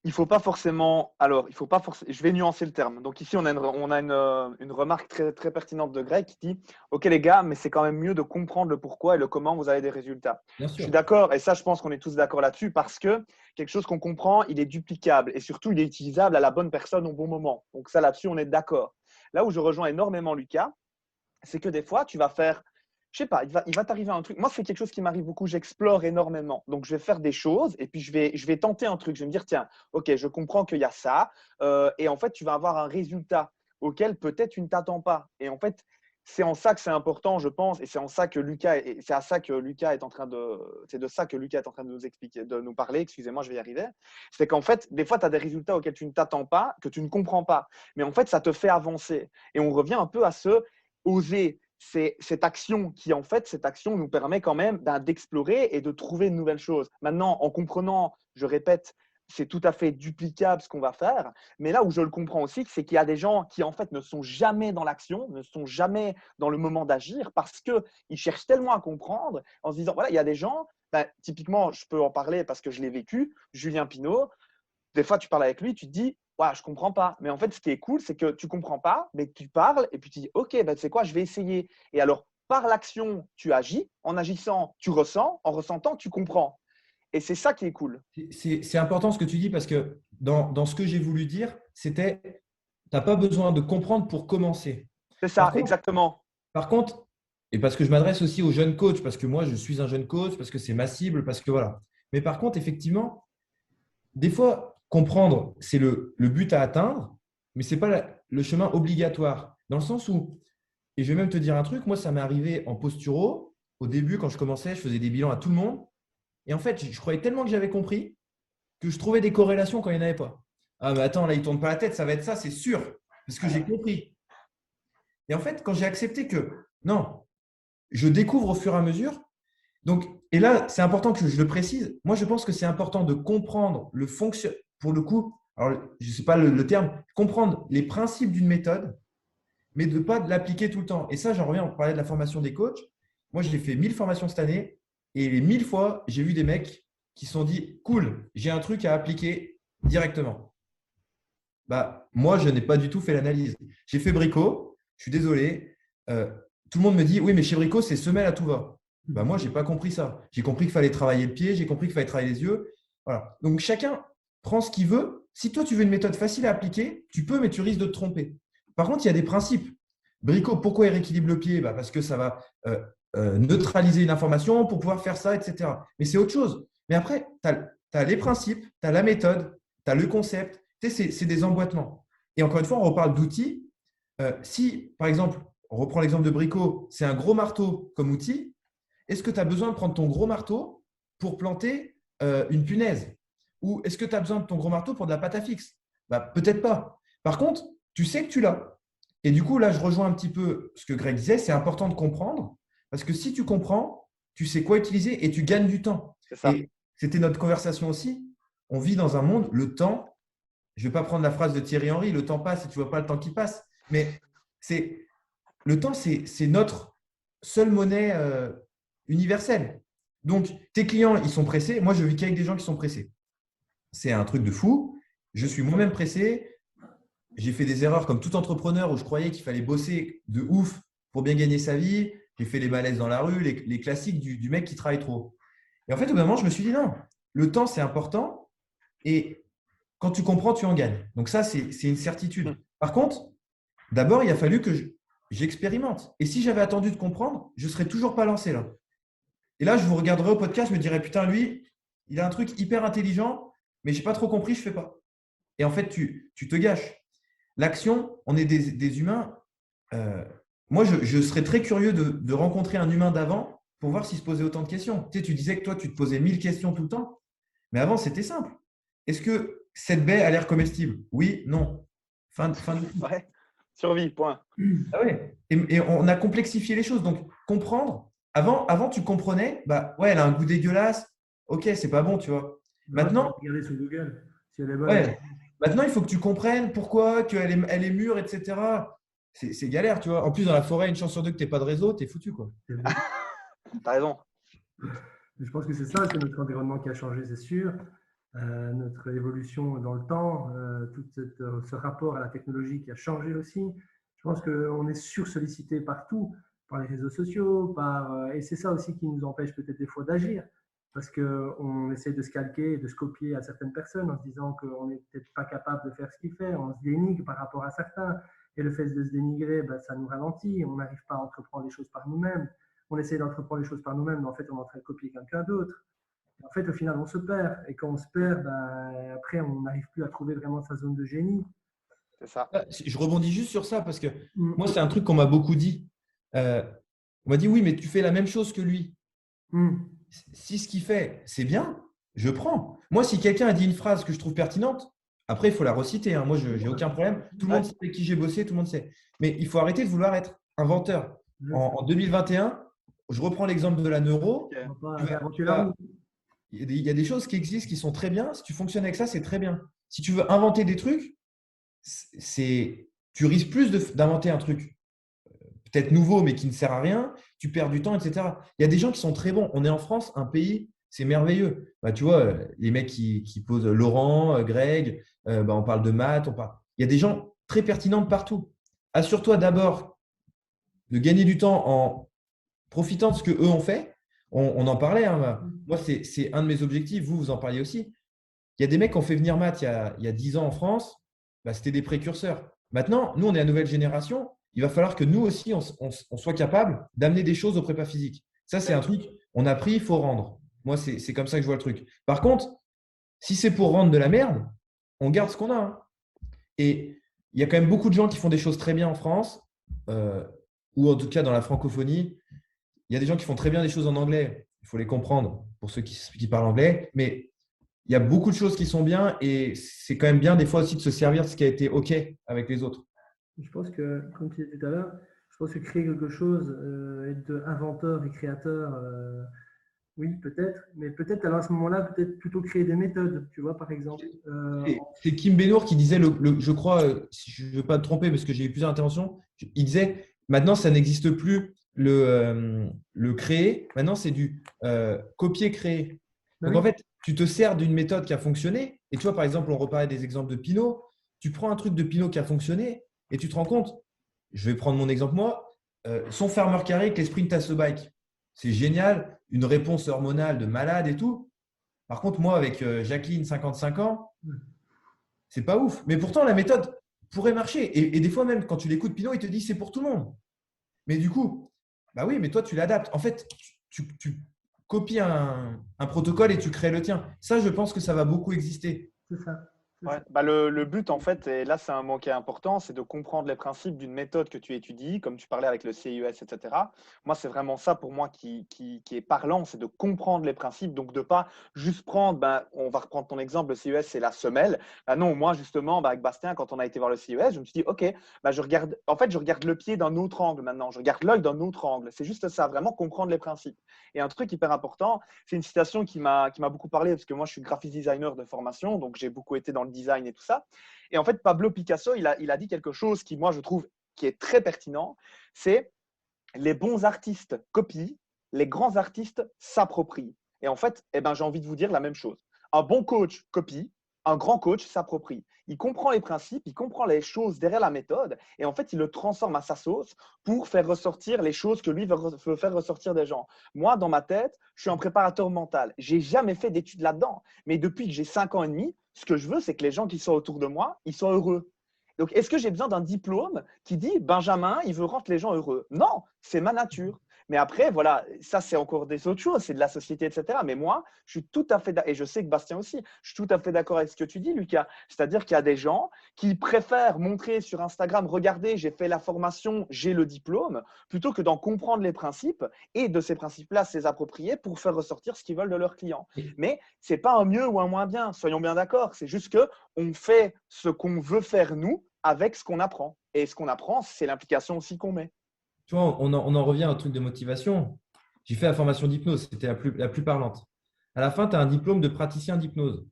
il faut pas forcément. Alors, il faut pas forcément. Je vais nuancer le terme. Donc ici, on a une remarque très, très pertinente de Greg qui dit, OK les gars, mais c'est quand même mieux de comprendre le pourquoi et le comment vous avez des résultats.
Bien
Je
sûr.
suis d'accord, et ça, je pense qu'on est tous d'accord là-dessus, parce que quelque chose qu'on comprend, il est duplicable et surtout, il est utilisable à la bonne personne au bon moment. Donc ça, là-dessus, on est d'accord. Là où je rejoins énormément Lucas, c'est que des fois, tu vas faire, je sais pas, il va t'arriver un truc. Moi, c'est quelque chose qui m'arrive beaucoup. J'explore énormément. Donc, je vais faire des choses et puis je vais tenter un truc. Je vais me dire, tiens, OK, je comprends qu'il y a ça. Et en fait, tu vas avoir un résultat auquel peut-être tu ne t'attends pas. Et en fait, c'est en ça que c'est important, je pense. Et c'est en ça que c'est à ça que Lucas est en train de, c'est de ça que Lucas est en train de nous expliquer, de nous parler. Excusez-moi, je vais y arriver. C'est qu'en fait, des fois, tu as des résultats auxquels tu ne t'attends pas, que tu ne comprends pas. Mais en fait, ça te fait avancer. Et on revient un peu à ce oser. C'est cette action qui, en fait, cette action nous permet quand même d'explorer et de trouver de nouvelles choses. Maintenant, en comprenant, je répète, c'est tout à fait duplicable ce qu'on va faire. Mais là où je le comprends aussi, c'est qu'il y a des gens qui, en fait, ne sont jamais dans l'action, ne sont jamais dans le moment d'agir parce qu'ils cherchent tellement à comprendre en se disant, voilà, il y a des gens, typiquement, je peux en parler parce que je l'ai vécu, Julien Pinault, des fois, tu parles avec lui, tu te dis, ouais, je comprends pas. Mais en fait, ce qui est cool, c'est que tu comprends pas, mais tu parles et puis tu dis, OK, ben, tu sais quoi, je vais essayer. Et alors, par l'action, tu agis. En agissant, tu ressens. En ressentant, tu comprends. Et c'est ça qui est cool.
C'est important ce que tu dis parce que dans ce que j'ai voulu dire, c'était, tu n'as pas besoin de comprendre pour commencer.
C'est
Par
ça,
contre,
exactement.
par contre, et parce que je m'adresse aussi aux jeunes coachs, parce que moi, je suis un jeune coach, parce que c'est ma cible, parce que voilà. Mais par contre, effectivement, des fois, comprendre, c'est le but à atteindre, mais ce n'est pas le chemin obligatoire. Dans le sens où, et je vais même te dire un truc, moi, ça m'est arrivé en posturo. Au début, quand je commençais, je faisais des bilans à tout le monde. Et en fait, je croyais tellement que j'avais compris que je trouvais des corrélations quand il n'y en avait pas. Ah, mais attends, là, il ne tourne pas la tête, ça va être ça, c'est sûr, parce que j'ai compris. Et en fait, quand j'ai accepté que non, je découvre au fur et à mesure, donc, et là, c'est important que je le précise. Moi, je pense que c'est important de comprendre le fonctionnement, pour le coup, alors je ne sais pas le terme, comprendre les principes d'une méthode, mais de ne pas l'appliquer tout le temps. Et ça, j'en reviens, on parlait de la formation des coachs. Moi, j'ai fait 1000 formations cette année et les 1000 fois, j'ai vu des mecs qui se sont dit, cool, j'ai un truc à appliquer directement. Bah, moi, je n'ai pas du tout fait l'analyse. J'ai fait Brico, je suis désolé. Euh, Tout le monde me dit, oui, mais chez Brico, c'est semelle à tout va. Bah, moi, je n'ai pas compris ça. J'ai compris qu'il fallait travailler le pied, j'ai compris qu'il fallait travailler les yeux. Voilà. Donc, chacun prend ce qu'il veut. Si toi, tu veux une méthode facile à appliquer, tu peux, mais tu risques de te tromper. Par contre, il y a des principes. Brico, pourquoi il rééquilibre le pied? Bah, parce que ça va neutraliser une information pour pouvoir faire ça, etc. Mais c'est autre chose. Mais après, tu as les principes, tu as la méthode, tu as le concept. Tu sais, c'est des emboîtements. Et encore une fois, on reparle d'outils. Si, par exemple, on reprend l'exemple de Brico, c'est un gros marteau comme outil, est-ce que tu as besoin de prendre ton gros marteau pour planter une punaise? Ou est-ce que tu as besoin de ton gros marteau pour de la pâte à fixe? Bah, peut-être pas. Par contre, tu sais que tu l'as. Et du coup, là, je rejoins un petit peu ce que Greg disait, c'est important de comprendre, parce que si tu comprends, tu sais quoi utiliser et tu gagnes du temps.
C'est ça.
Et c'était notre conversation aussi. On vit dans un monde, le temps, je ne vais pas prendre la phrase de Thierry Henry, le temps passe et tu ne vois pas le temps qui passe, mais le temps, c'est notre seule monnaie universelle. Donc, tes clients, ils sont pressés. Moi, je vis qu'avec des gens qui sont pressés. C'est un truc de fou. Je suis moi-même pressé. J'ai fait des erreurs comme tout entrepreneur où je croyais qu'il fallait bosser de ouf pour bien gagner sa vie. J'ai fait les malaises dans la rue, les classiques du mec qui travaille trop. Et en fait, au bout d'un moment, je me suis dit non, le temps, c'est important. Et quand tu comprends, tu en gagnes. Donc ça, c'est une certitude. Par contre, d'abord, il a fallu que j'expérimente. Et si j'avais attendu de comprendre, je ne serais toujours pas lancé là. Et là, je vous regarderais au podcast, je me dirais, putain, lui, il a un truc hyper intelligent, mais je n'ai pas trop compris, je ne fais pas. Et en fait, tu te gâches. L'action, on est des humains. Moi, je serais très curieux de rencontrer un humain d'avant pour voir s'il se posait autant de questions. Tu sais, tu disais que toi, tu te posais 1000 questions tout le temps. Mais avant, c'était simple. Est-ce que cette baie a l'air comestible? Oui, non. Fin de
Ouais. Survie, point.
Ah ouais. Et on a complexifié les choses. Donc, comprendre. Avant, tu comprenais, bah ouais, elle a un goût dégueulasse. Ok, c'est pas bon, tu vois. Maintenant,
Regardez sur Google si elle est bonne.
ouais. Maintenant, il faut que tu comprennes pourquoi, elle est mûre, etc. C'est galère, tu vois. En plus, dans la forêt, une chance sur deux que tu n'aies pas de réseau, tu es foutu, quoi.
T'as raison.
Je pense que c'est ça, c'est notre environnement qui a changé, c'est sûr. Notre évolution dans le temps, ce rapport à la technologie qui a changé aussi. Je pense qu'on est sursollicité partout, par les réseaux sociaux, et c'est ça aussi qui nous empêche peut-être des fois d'agir, parce qu'on essaie de se calquer et de se copier à certaines personnes en se disant qu'on n'est peut-être pas capable de faire ce qu'il fait, on se dénigre par rapport à certains. Et le fait de se dénigrer, ça nous ralentit. On n'arrive pas à entreprendre les choses par nous-mêmes. On essaie d'entreprendre les choses par nous-mêmes, mais en fait, on est en train de copier quelqu'un d'autre. En fait, au final, on se perd. Et quand on se perd, après, on n'arrive plus à trouver vraiment sa zone de génie.
C'est ça.
Je rebondis juste sur ça parce que moi, c'est un truc qu'on m'a beaucoup dit. On m'a dit, oui, mais tu fais la même chose que lui. Si ce qu'il fait, c'est bien, je prends. Moi, si quelqu'un a dit une phrase que je trouve pertinente, après, il faut la reciter. Hein. Moi, je n'ai aucun problème. Tout le monde sait avec qui j'ai bossé, tout le monde sait. Mais il faut arrêter de vouloir être inventeur. En 2021, je reprends l'exemple de la neuro. Il y a des choses qui existent qui sont très bien. Si tu fonctionnes avec ça, c'est très bien. Si tu veux inventer des trucs, tu risques plus d'inventer un truc peut-être nouveau, mais qui ne sert à rien. Tu perds du temps, etc. Il y a des gens qui sont très bons. On est en France, un pays, c'est merveilleux. Tu vois, les mecs qui posent Laurent, Greg, on parle de maths. Il y a des gens très pertinents de partout. Assure-toi d'abord de gagner du temps en profitant de ce qu'eux ont fait. On en parlait. Hein. Moi, c'est un de mes objectifs. Vous en parliez aussi. Il y a des mecs qui ont fait venir maths il y a 10 ans en France. C'était des précurseurs. Maintenant, nous, on est la nouvelle génération. Il va falloir que nous aussi, on soit capable d'amener des choses au prépa physique. Ça, c'est un truc, on a pris, il faut rendre. Moi, c'est comme ça que je vois le truc. Par contre, si c'est pour rendre de la merde, on garde ce qu'on a. Hein. Et il y a quand même beaucoup de gens qui font des choses très bien en France, ou en tout cas dans la francophonie. Il y a des gens qui font très bien des choses en anglais. Il faut les comprendre pour ceux qui parlent anglais. Mais il y a beaucoup de choses qui sont bien et c'est quand même bien des fois aussi de se servir de ce qui a été OK avec les autres.
Je pense que, comme tu disais tout à l'heure, je pense que créer quelque chose, être inventeur et créateur, oui, peut-être, mais peut-être alors à ce moment-là, peut-être plutôt créer des méthodes, tu vois, par exemple.
C'est Kim Benour qui disait, je crois, si je ne veux pas me tromper parce que j'ai eu plusieurs interventions, il disait maintenant, ça n'existe plus le créer, maintenant, c'est du copier-créer. Donc, en fait, tu te sers d'une méthode qui a fonctionné. Et tu vois, par exemple, on reparlait des exemples de Pinot. Tu prends un truc de Pinot qui a fonctionné et tu te rends compte, je vais prendre mon exemple moi, son farmer carré avec les sprint à ce bike. C'est génial, une réponse hormonale de malade et tout. Par contre, moi, avec Jacqueline, 55 ans, c'est pas ouf. Mais pourtant, la méthode pourrait marcher. Et des fois, même quand tu l'écoutes, Pinot, il te dit c'est pour tout le monde. Mais du coup, bah oui, mais toi, tu l'adaptes. En fait, tu copies un protocole et tu crées le tien. Ça, je pense que ça va beaucoup exister.
C'est ça.
Ouais. Le but, en fait, et là, c'est un mot qui est important, c'est de comprendre les principes d'une méthode que tu étudies, comme tu parlais avec le CIES, etc. Moi, c'est vraiment ça pour moi qui est parlant, c'est de comprendre les principes, donc de ne pas juste prendre, on va reprendre ton exemple, le CIES, c'est la semelle. Non, moi, justement, avec Bastien, quand on a été voir le CIES, je me suis dit, OK, je regarde le pied d'un autre angle maintenant, je regarde l'œil d'un autre angle. C'est juste ça, vraiment comprendre les principes. Et un truc hyper important, c'est une citation qui m'a beaucoup parlé, parce que moi, je suis graphiste designer de formation, donc j'ai beaucoup été dans le design et tout ça. Et en fait, Pablo Picasso, il a dit quelque chose qui, moi, je trouve qui est très pertinent, c'est les bons artistes copient, les grands artistes s'approprient. Et en fait, j'ai envie de vous dire la même chose. Un bon coach copie, un grand coach s'approprie. Il comprend les principes, il comprend les choses derrière la méthode et en fait, il le transforme à sa sauce pour faire ressortir les choses que lui veut faire ressortir des gens. Moi, dans ma tête, je suis un préparateur mental. Je n'ai jamais fait d'études là-dedans. Mais depuis que j'ai 5 ans et demi, ce que je veux, c'est que les gens qui sont autour de moi, ils soient heureux. Donc, est-ce que j'ai besoin d'un diplôme qui dit Benjamin, il veut rendre les gens heureux? Non, c'est ma nature. Mais après, voilà, ça, c'est encore des autres choses, c'est de la société, etc. Mais moi, je suis tout à fait d'accord, et je sais que Bastien aussi, je suis tout à fait d'accord avec ce que tu dis, Lucas. C'est-à-dire qu'il y a des gens qui préfèrent montrer sur Instagram, regardez, j'ai fait la formation, j'ai le diplôme, plutôt que d'en comprendre les principes et de ces principes-là, s'les approprier pour faire ressortir ce qu'ils veulent de leurs clients. Mais ce n'est pas un mieux ou un moins bien, soyons bien d'accord. C'est juste qu'on fait ce qu'on veut faire nous avec ce qu'on apprend. Et ce qu'on apprend, c'est l'implication aussi qu'on met.
Tu vois, on en revient au truc de motivation. J'ai fait la formation d'hypnose, c'était la plus parlante. À la fin, tu as un diplôme de praticien d'hypnose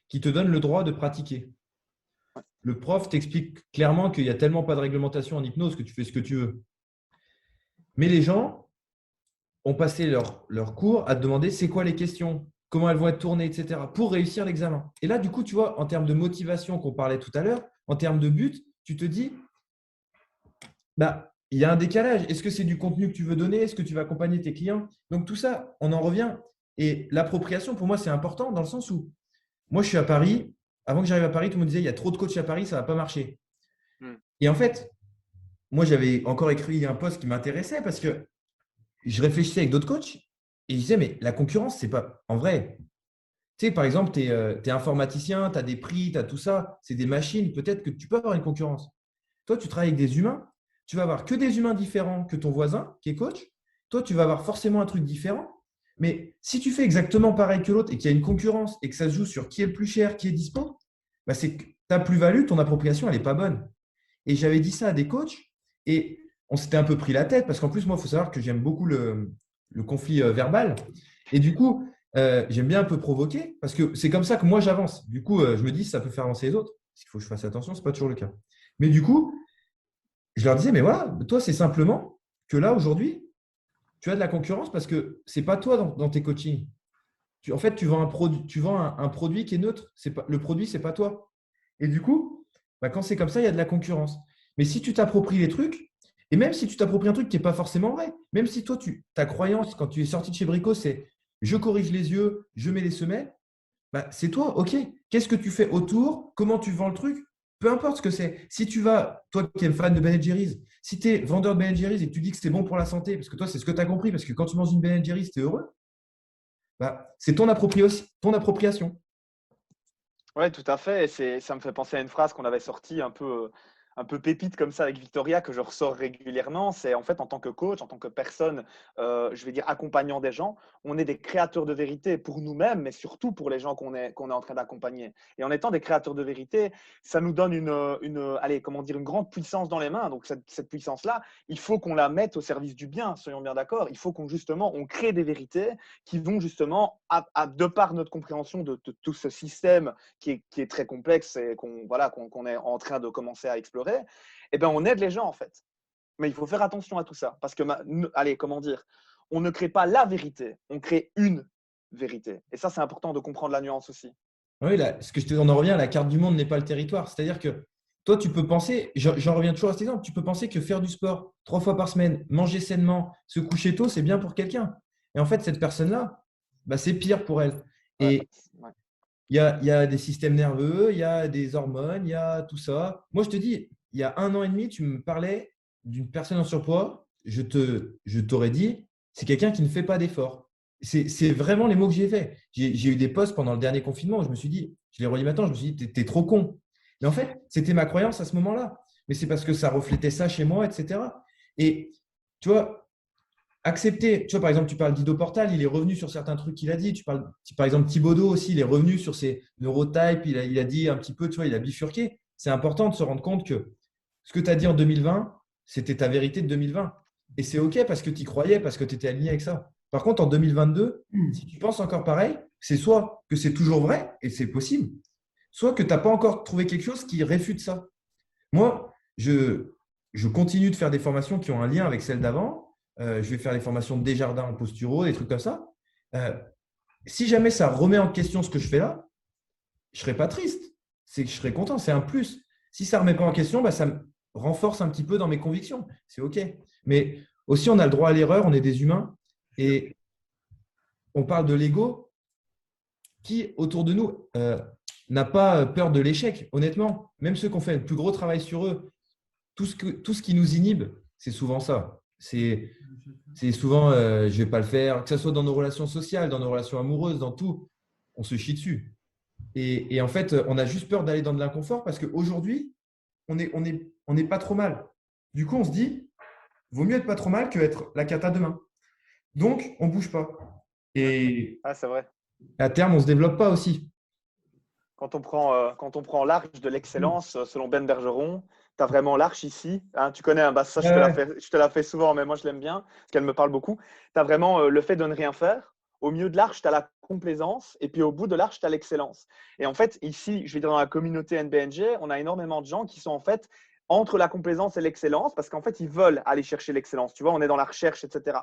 qui te donne le droit de pratiquer. Le prof t'explique clairement qu'il n'y a tellement pas de réglementation en hypnose que tu fais ce que tu veux. Mais les gens ont passé leur cours à te demander c'est quoi les questions, comment elles vont être tournées, etc. pour réussir l'examen. Et là, du coup, tu vois, en termes de motivation qu'on parlait tout à l'heure, en termes de but, tu te dis il y a un décalage. Est-ce que c'est du contenu que tu veux donner? Est-ce que tu vas accompagner tes clients? Donc, tout ça, on en revient. Et l'appropriation, pour moi, c'est important dans le sens où moi, je suis à Paris. Avant que j'arrive à Paris, tout le monde disait il y a trop de coachs à Paris, ça ne va pas marcher. Et en fait, moi, j'avais encore écrit un post qui m'intéressait parce que je réfléchissais avec d'autres coachs et je disais, mais la concurrence, c'est pas en vrai. Tu sais, par exemple, tu es, informaticien, tu as des prix, tu as tout ça, c'est des machines. Peut-être que tu peux avoir une concurrence. Toi, tu travailles avec des humains, tu vas avoir que des humains différents que ton voisin qui est coach. Toi, tu vas avoir forcément un truc différent. Mais si tu fais exactement pareil que l'autre et qu'il y a une concurrence et que ça se joue sur qui est le plus cher, qui est dispo, bah, c'est que ta plus-value, ton appropriation, elle n'est pas bonne. Et j'avais dit ça à des coachs et on s'était un peu pris la tête parce qu'en plus, moi, il faut savoir que j'aime beaucoup le conflit verbal. Et du coup, j'aime bien un peu provoquer parce que c'est comme ça que moi, j'avance. Du coup, je me dis, ça peut faire avancer les autres. Il faut que je fasse attention, ce n'est pas toujours le cas. Mais du coup, je leur disais, mais voilà, toi, c'est simplement que là, aujourd'hui, tu as de la concurrence parce que ce n'est pas toi dans tes coachings. En fait, tu vends un produit qui est neutre. Le produit, ce n'est pas toi. Et du coup, bah, quand c'est comme ça, il y a de la concurrence. Mais si tu t'appropries les trucs, et même si tu t'appropries un truc qui n'est pas forcément vrai, même si toi, ta croyance, quand tu es sorti de chez Brico, c'est je corrige les yeux, je mets les semelles, bah, c'est toi, ok. Qu'est-ce que tu fais autour? Comment tu vends le truc? Peu importe ce que c'est. Si tu vas, toi qui es fan de Ben Jerry's, si tu es vendeur de Ben Jerry's et que tu dis que c'est bon pour la santé, parce que toi, c'est ce que tu as compris, parce que quand tu manges une Ben Jerry's, tu es heureux, bah, c'est ton appropriation.
Oui, tout à fait. Ça me fait penser à une phrase qu'on avait sortie un peu pépite comme ça avec Victoria, que je ressors régulièrement. C'est en fait, en tant que coach, en tant que personne, je vais dire accompagnant des gens, on est des créateurs de vérité pour nous-mêmes, mais surtout pour les gens qu'on est en train d'accompagner. Et en étant des créateurs de vérité, ça nous donne allez, comment dire, une grande puissance dans les mains. Donc, cette puissance-là, il faut qu'on la mette au service du bien, soyons bien d'accord. Il faut justement, on crée des vérités qui vont justement, de par notre compréhension de tout ce système qui est très complexe et qu'on est en train de commencer à explorer, eh ben, on aide les gens en fait. Mais il faut faire attention à tout ça parce que, allez, comment dire, on ne crée pas la vérité, on crée une vérité. Et ça, c'est important de comprendre la nuance aussi.
Oui, là, on en revient, la carte du monde n'est pas le territoire. C'est-à-dire que toi, tu peux penser, j'en reviens toujours à cet exemple, tu peux penser que faire du sport 3 fois par semaine, manger sainement, se coucher tôt, c'est bien pour quelqu'un. Et en fait, cette personne-là, bah, c'est pire pour elle.
Ouais,
Et
ouais.
il y a des systèmes nerveux, il y a des hormones, il y a tout ça. Moi, je te dis, il y a 1 an et demi, tu me parlais d'une personne en surpoids, je t'aurais dit, c'est quelqu'un qui ne fait pas d'efforts. C'est vraiment les mots que j'ai faits. J'ai eu des posts pendant le dernier confinement où je me suis dit, je l'ai relis maintenant, je me suis dit, t'es trop con. Mais en fait, c'était ma croyance à ce moment-là. Mais c'est parce que ça reflétait ça chez moi, etc. Et tu vois, accepter, tu vois, par exemple, tu parles d'Ido Portal, il est revenu sur certains trucs qu'il a dit. Tu parles, par exemple, Thibaudot aussi, il est revenu sur ses neurotypes, il a dit un petit peu, tu vois, il a bifurqué. C'est important de se rendre compte que ce que tu as dit en 2020, c'était ta vérité de 2020. Et c'est OK parce que tu y croyais, parce que tu étais aligné avec ça. Par contre, en 2022, si tu penses encore pareil, c'est soit que c'est toujours vrai, et c'est possible, soit que tu n'as pas encore trouvé quelque chose qui réfute ça. Moi, je continue de faire des formations qui ont un lien avec celles d'avant. Je vais faire des formations de Desjardins en posturo, des trucs comme ça. Euh, si jamais ça remet en question ce que je fais là, je ne serais pas triste. C'est que je serais content, c'est un plus. Si ça ne remet pas en question, bah, ça me renforce un petit peu dans mes convictions. C'est OK. Mais aussi, on a le droit à l'erreur, on est des humains. Et on parle de l'ego. Qui, autour de nous, n'a pas peur de l'échec, honnêtement. Même ceux qui ont fait le plus gros travail sur eux, tout ce qui nous inhibe, c'est souvent ça. C'est souvent je ne vais pas le faire, que ce soit dans nos relations sociales, dans nos relations amoureuses, dans tout, on se chie dessus. Et en fait, on a juste peur d'aller dans de l'inconfort parce qu'aujourd'hui, on n'est pas trop mal. Du coup, on se dit, vaut mieux être pas trop mal que être la cata demain. Donc, on ne bouge pas. Et
Ah, c'est vrai.
à terme, on ne se développe pas aussi.
Quand on prend l'arche de l'excellence, selon Ben Bergeron, tu as vraiment l'arche ici. Hein, tu connais, hein, bah, ça,
Ouais.
je te la fais souvent, mais moi, je l'aime bien parce qu'elle me parle beaucoup. Tu as vraiment le fait de ne rien faire. Au milieu de l'arche, tu as la complaisance. Et puis au bout de l'arche, tu as l'excellence. Et en fait, ici, je vais dire dans la communauté NBNG, on a énormément de gens qui sont en fait entre la complaisance et l'excellence parce qu'en fait, ils veulent aller chercher l'excellence. Tu vois, on est dans la recherche, etc.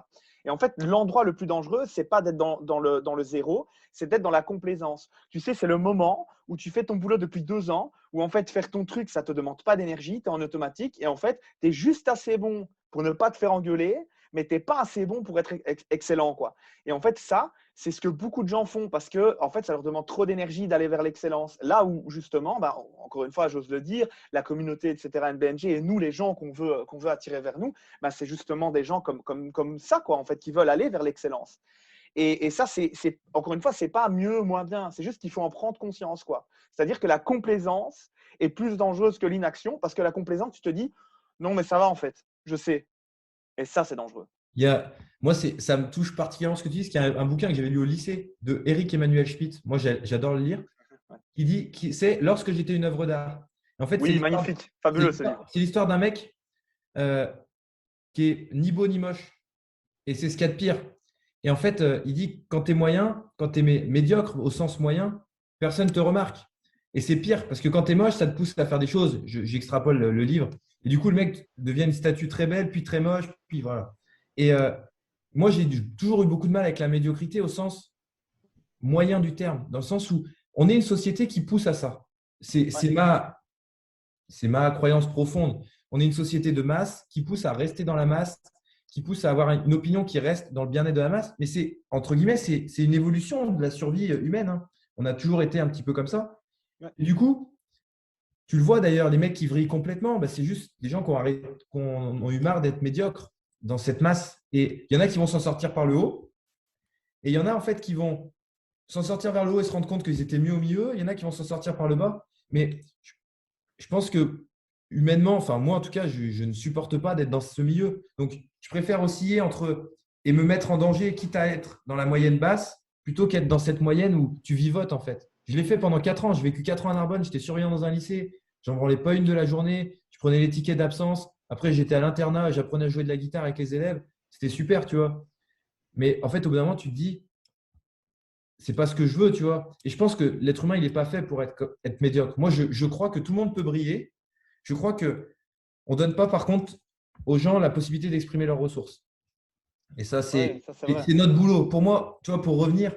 Et en fait, l'endroit le plus dangereux, c'est pas d'être dans le zéro, c'est d'être dans la complaisance. Tu sais, c'est le moment où tu fais ton boulot depuis 2 ans, où en fait, faire ton truc, ça ne te demande pas d'énergie, tu es en automatique et en fait, tu es juste assez bon pour ne pas te faire engueuler, mais tu n'es pas assez bon pour être excellent, quoi. Et en fait, ça, c'est ce que beaucoup de gens font parce que, en fait, ça leur demande trop d'énergie d'aller vers l'excellence. Là où, justement, bah, encore une fois, j'ose le dire, la communauté, etc., NBNG et nous, les gens qu'on veut attirer vers nous, bah, c'est justement des gens comme ça, quoi, en fait, qui veulent aller vers l'excellence. Et ça, encore une fois, c'est pas mieux ou moins bien. C'est juste qu'il faut en prendre conscience, quoi. C'est-à-dire que la complaisance est plus dangereuse que l'inaction parce que la complaisance, tu te dis, non, mais ça va, en fait, je sais. Et ça, c'est dangereux.
Moi, ça me touche particulièrement ce que tu dis, parce qu'il y a un bouquin que j'avais lu au lycée de Eric Emmanuel Schmitt. Moi, j'adore le lire. Il dit c'est lorsque j'étais une œuvre d'art. En fait,
Oui, magnifique, fabuleux ce livre.
C'est l'histoire d'un mec qui est ni beau ni moche. Et c'est ce qu'il y a de pire. Et en fait, il dit quand tu es moyen, quand tu es médiocre au sens moyen, personne ne te remarque. Et c'est pire parce que quand tu es moche, ça te pousse à faire des choses. J'extrapole le livre. Et du coup, le mec devient une statue très belle, puis très moche, puis voilà. Et moi, j'ai toujours eu beaucoup de mal avec la médiocrité au sens moyen du terme, dans le sens où on est une société qui pousse à ça. C'est ma croyance profonde. On est une société de masse qui pousse à rester dans la masse, qui pousse à avoir une opinion qui reste dans le bien-être de la masse. Mais c'est, entre guillemets, c'est une évolution de la survie humaine. Hein. On a toujours été un petit peu comme ça. Et du coup, tu le vois d'ailleurs, les mecs qui vrillent complètement, bah, c'est juste des gens qui ont eu marre d'être médiocres dans cette masse. Et il y en a qui vont s'en sortir par le haut. Et il y en a en fait qui vont s'en sortir vers le haut et se rendre compte qu'ils étaient mieux au milieu. Il y en a qui vont s'en sortir par le bas. Mais je pense que humainement, enfin moi en tout cas, je ne supporte pas d'être dans ce milieu. Donc, je préfère osciller et me mettre en danger, quitte à être dans la moyenne basse, plutôt qu'être dans cette moyenne où tu vivotes en fait. Je l'ai fait pendant 4 ans. J'ai vécu 4 ans à Narbonne. J'étais surveillant dans un lycée. J'en branlais pas une de la journée. Je prenais les tickets d'absence. Après, j'étais à l'internat. J'apprenais à jouer de la guitare avec les élèves. C'était super, tu vois. Mais en fait, au bout d'un moment, tu te dis, c'est pas ce que je veux, tu vois. Et je pense que l'être humain, il n'est pas fait pour être médiocre. Moi, je crois que tout le monde peut briller. Je crois qu'on ne donne pas, par contre, aux gens la possibilité d'exprimer leurs ressources. Et ça, c'est notre boulot. Pour moi, tu vois, pour revenir,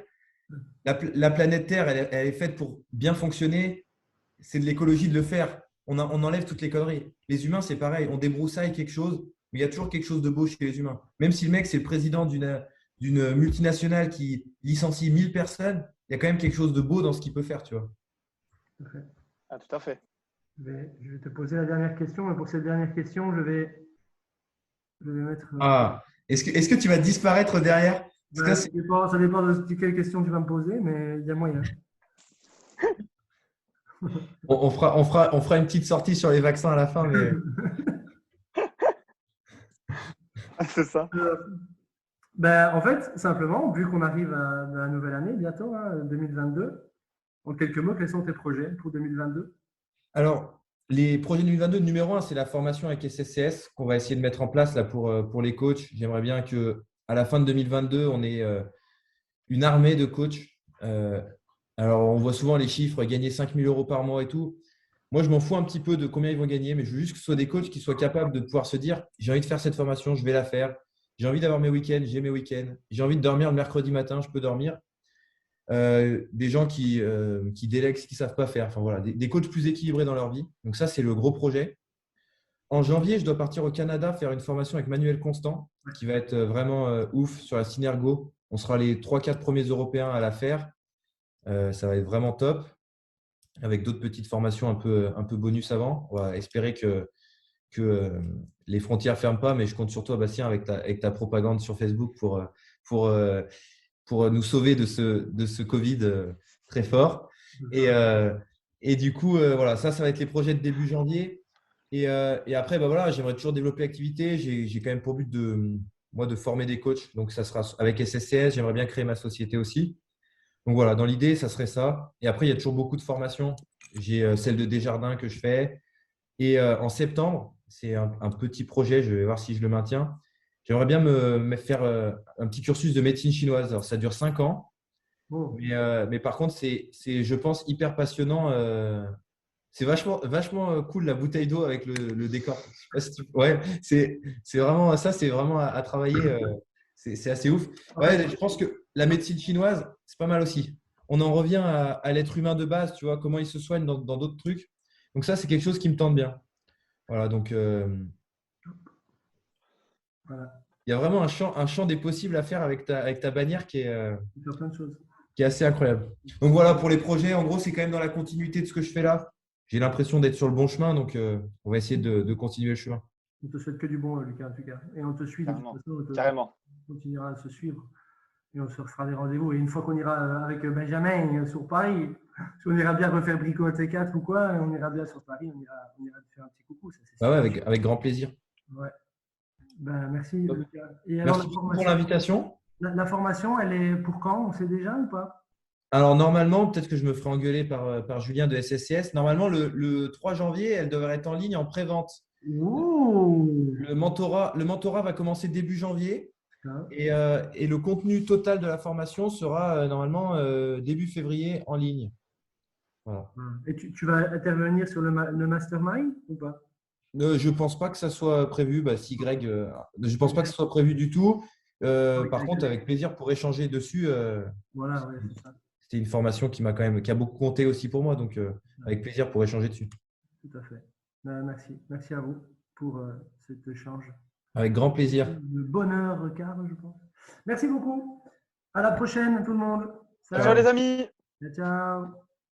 la planète Terre, elle est faite pour bien fonctionner. C'est de l'écologie de le faire. On enlève toutes les conneries. Les humains, c'est pareil. On débroussaille quelque chose, mais il y a toujours quelque chose de beau chez les humains. Même si le mec, c'est le président d'une multinationale qui licencie 1000 personnes, il y a quand même quelque chose de beau dans ce qu'il peut faire, tu vois.
Ah, tout à fait.
Je vais te poser la dernière question, mais pour cette dernière question, je vais mettre…
Ah, est-ce que tu vas disparaître derrière?
Ça dépend de quelle question tu vas me poser, mais il y a moyen.
On fera une petite sortie sur les vaccins à la fin. Mais…
C'est ça.
En fait, simplement, vu qu'on arrive à la nouvelle année bientôt, 2022, en quelques mots, quels sont tes projets pour 2022?
Alors, les projets 2022, numéro 1, c'est la formation avec SSCS qu'on va essayer de mettre en place là, pour les coachs. J'aimerais bien qu'à la fin de 2022, on ait une armée de coachs. Alors, on voit souvent les chiffres, gagner 5 000 € par mois et tout. Moi, je m'en fous un petit peu de combien ils vont gagner, mais je veux juste que ce soit des coachs qui soient capables de pouvoir se dire, j'ai envie de faire cette formation, je vais la faire. J'ai envie d'avoir mes week-ends, j'ai mes week-ends. J'ai envie de dormir le mercredi matin, je peux dormir. Des gens qui délèguent ce qu'ils ne savent pas faire. Enfin, voilà, des coachs plus équilibrés dans leur vie. Donc ça, c'est le gros projet. En janvier, je dois partir au Canada faire une formation avec Manuel Constant qui va être vraiment ouf sur la Synergo. On sera les 3-4 premiers Européens à la faire. Ça va être vraiment top avec d'autres petites formations un peu bonus avant. On va espérer que les frontières ne ferment pas, mais je compte sur toi, Bastien, avec ta propagande sur Facebook pour nous sauver de ce Covid très fort. Et du coup, voilà, ça va être les projets de début janvier. Et après, voilà, j'aimerais toujours développer l'activité. J'ai quand même pour but de former des coachs. Donc, ça sera avec SSCS. J'aimerais bien créer ma société aussi. Donc, voilà, dans l'idée, ça serait ça. Et après, il y a toujours beaucoup de formations. J'ai celle de Desjardins que je fais. Et en septembre, c'est un petit projet. Je vais voir si je le maintiens. J'aimerais bien me faire un petit cursus de médecine chinoise. Alors, ça dure 5 ans.
Oh.
Mais par contre, c'est, je pense, hyper passionnant. C'est vachement cool la bouteille d'eau avec le décor. Je sais pas si ouais, c'est vraiment ça, c'est vraiment à travailler. C'est assez ouf. Ouais, je pense que la médecine chinoise, c'est pas mal aussi. On en revient à l'être humain de base, tu vois, comment il se soigne dans d'autres trucs. Donc ça, c'est quelque chose qui me tente bien. Voilà, donc…
Voilà.
il y a vraiment un champ des possibles à faire avec ta bannière
On peut faire plein de choses.
qui est assez incroyable. Donc voilà, pour les projets, en gros, c'est quand même dans la continuité de ce que je fais là. J'ai l'impression d'être sur le bon chemin, donc on va essayer de continuer le chemin.
On te souhaite que du bon, Lucas, en tout cas. Et on te suit de toute
Carrément.
façon.
Carrément.
On continuera à se suivre. Et on se fera des rendez-vous. Et une fois qu'on ira avec Benjamin sur Paris, si on ira bien refaire Brico un T4 ou quoi, on ira bien sur Paris, on ira te faire un petit coucou. Ça, c'est
Bah ouais,
sûr.
avec grand plaisir.
Ouais. Ben, merci,
Top.
Lucas. Et alors,
Merci beaucoup pour l'invitation.
la formation, elle est pour quand? On sait déjà ou pas?
Alors normalement, peut-être que je me ferai engueuler par Julien de SSCS. Normalement, le 3 janvier, elle devrait être en ligne en pré-vente.
Ouh!
Le mentorat va commencer début janvier
D'accord.
et le contenu total de la formation sera normalement début février en ligne. Voilà.
Et tu vas intervenir sur le mastermind ou pas?
Je ne pense pas que ça soit prévu. Si Greg, je ne pense pas que ce soit prévu du tout. Par contre, avec plaisir pour échanger dessus.
Voilà, ouais, c'est ça.
C'était une formation qui a beaucoup compté aussi pour moi. Donc, avec plaisir pour échanger dessus.
Tout à fait. Ben, merci. Merci à vous pour cet échange.
Avec grand plaisir.
De bonheur, Karl, je pense. Merci beaucoup. À la prochaine, tout le monde.
Ciao les amis.
Ciao.